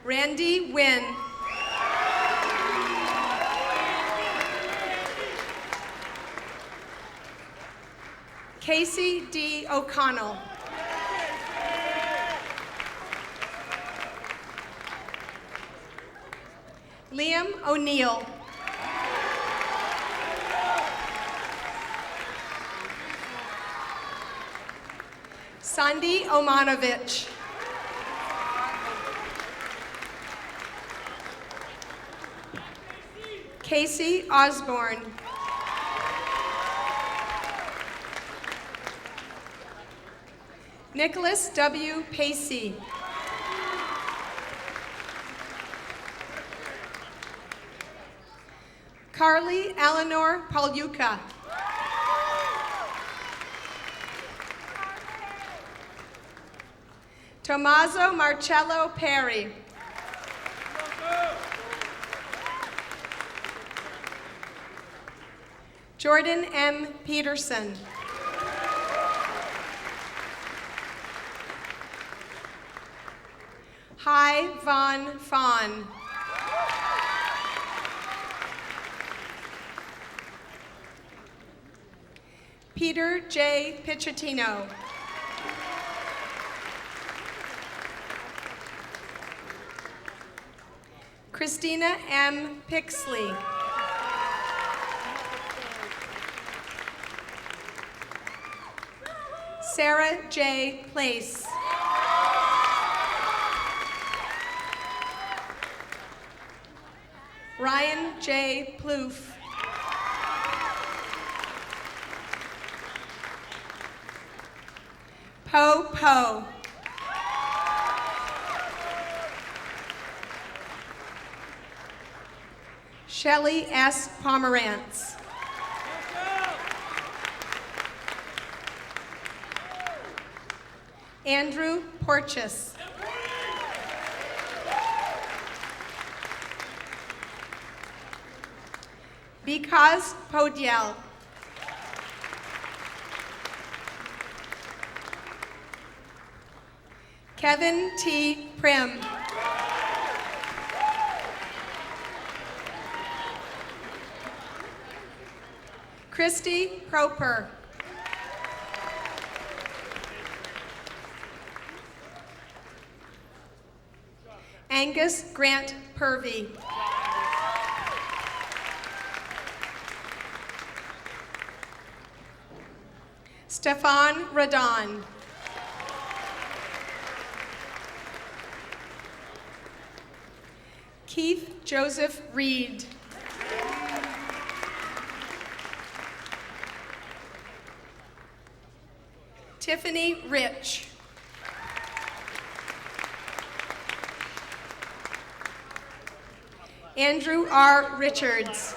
Randy Win. Casey D. O'Connell. Liam O'Neill. Sandy Omanovich. Casey Osborne. Nicholas W. Pacey. Carly Eleanor Paluca. Tommaso Marcello Perry. Jordan M. Peterson. Hai Von Fawn. Peter J. Pichettino. Christina M. Pixley. Sarah J. Place. Ryan J. Plouffe. Po Po. Shelley S. Pomerantz. Andrew Porches. Because Podiel. Kevin T. Prim. Christy Proper. Angus Grant Purvey. Stefan Radon. Keith Joseph Reed. Tiffany Rich. Andrew R. Richards.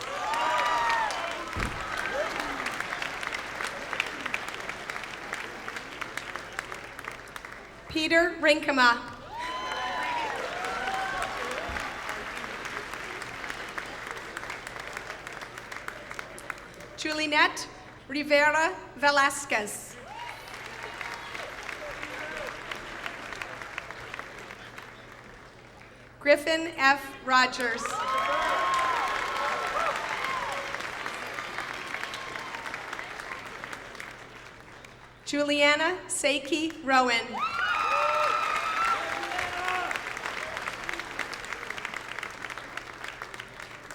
Peter Rinkema. Juliette Rivera Velasquez. Griffin F. Rogers. Juliana Seiki Rowan.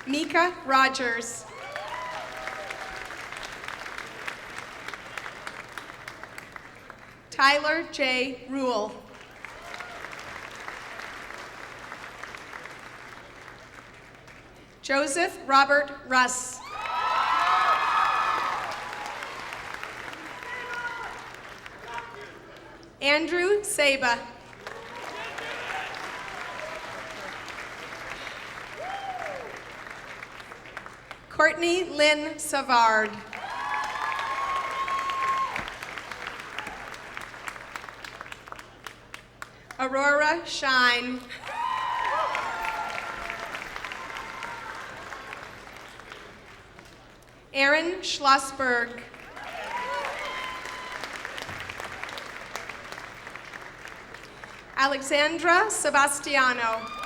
Mika Rogers. Tyler J. Rule. Joseph Robert Russ. Andrew Saba. Courtney Lynn Savard. Aurora Shine. Aaron Schlossberg. Alexandra Sebastiano.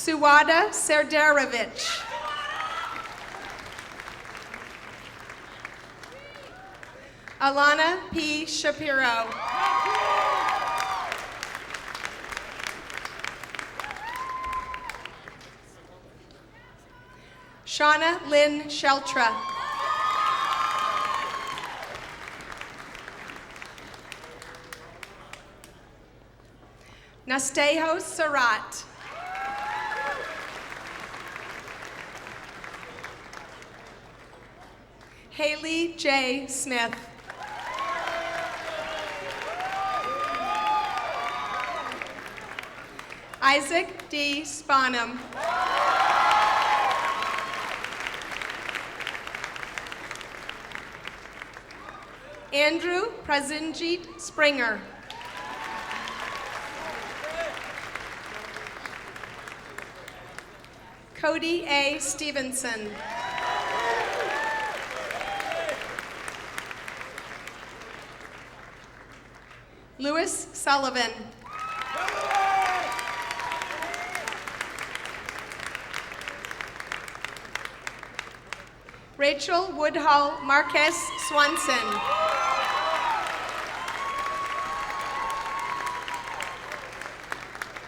Suwada Serdarovich. Alana P. Shapiro. Shauna Lynn Sheltra. Nastejo Sarat. Haley J. Smith. Isaac D. Spanum. Andrew Prasenjit Springer. Cody A. Stevenson. Lewis Sullivan. Rachel Woodhull Marquez Swanson.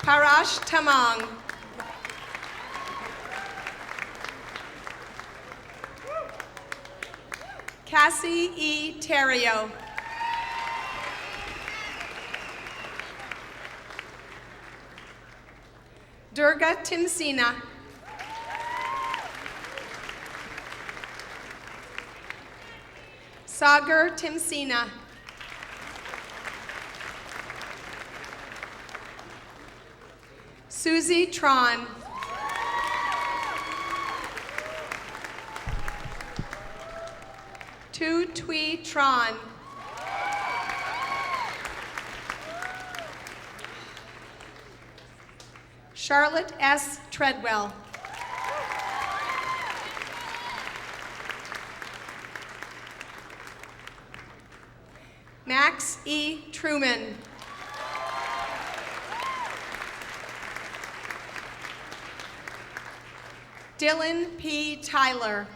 Parash Tamang. Cassie E. Terrio. Durga Timsina. Sagar Timsina. Susie Tron. Tu Tui Tron. Charlotte S. Treadwell. Max E. Truman. Dylan P. Tyler.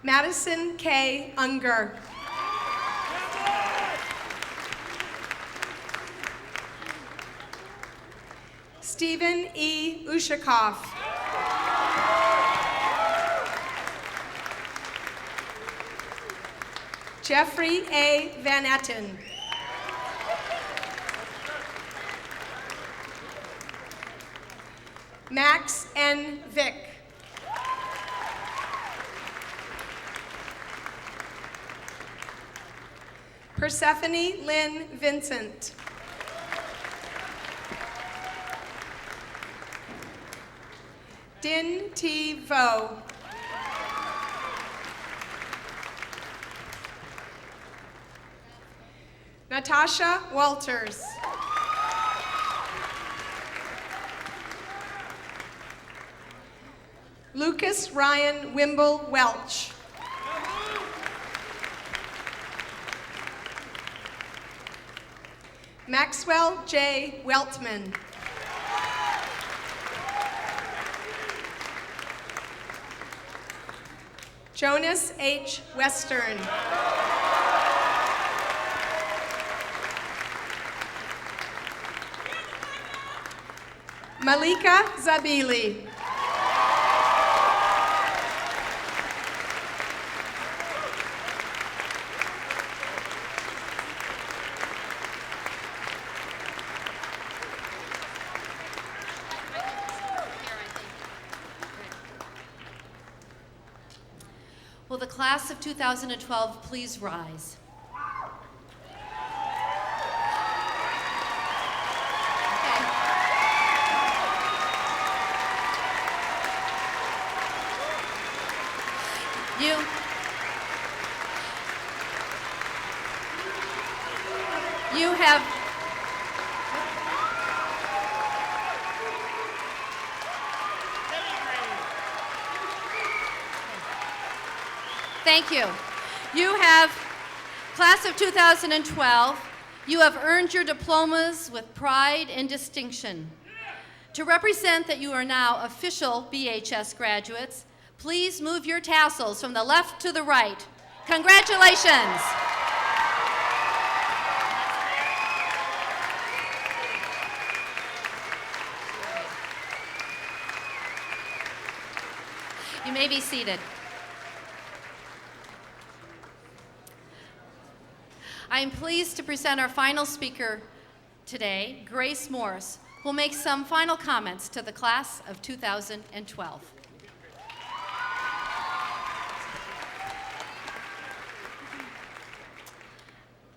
Madison K. Unger. Stephen E. Ushakov. Jeffrey A. Van Etten. Max N. Vick. Persephone Lynn Vincent. Din T. Vo. Natasha Walters. Lucas Ryan Wimble Welch. Maxwell J. Weltman. Jonas H. Western. Malika Zabili. Will the class of 2012 please rise? You, you have, thank you. You have, class of 2012, you have earned your diplomas with pride and distinction. To represent that you are now official BHS graduates, please move your tassels from the left to the right. Congratulations. You may be seated. I am pleased to present our final speaker today, Grace Morse, who will make some final comments to the class of 2012.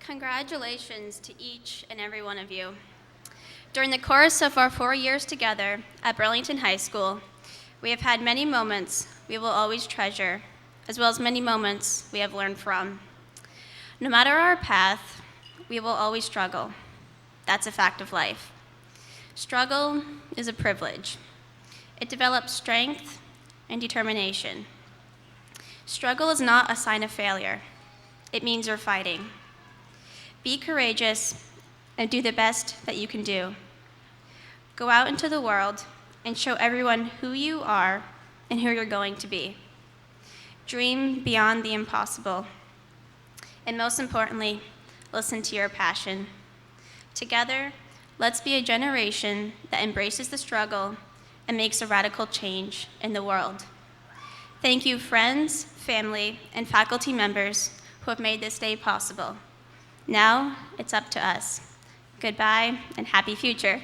Congratulations to each and every one of you. During the course of our 4 years together at Burlington High School, we have had many moments we will always treasure, as well as many moments we have learned from. No matter our path, we will always struggle. That's a fact of life. Struggle is a privilege. It develops strength and determination. Struggle is not a sign of failure. It means you're fighting. Be courageous and do the best that you can do. Go out into the world and show everyone who you are and who you're going to be. Dream beyond the impossible. And most importantly, listen to your passion. Together, let's be a generation that embraces the struggle and makes a radical change in the world. Thank you, friends, family, and faculty members who have made this day possible. Now, it's up to us. Goodbye and happy future.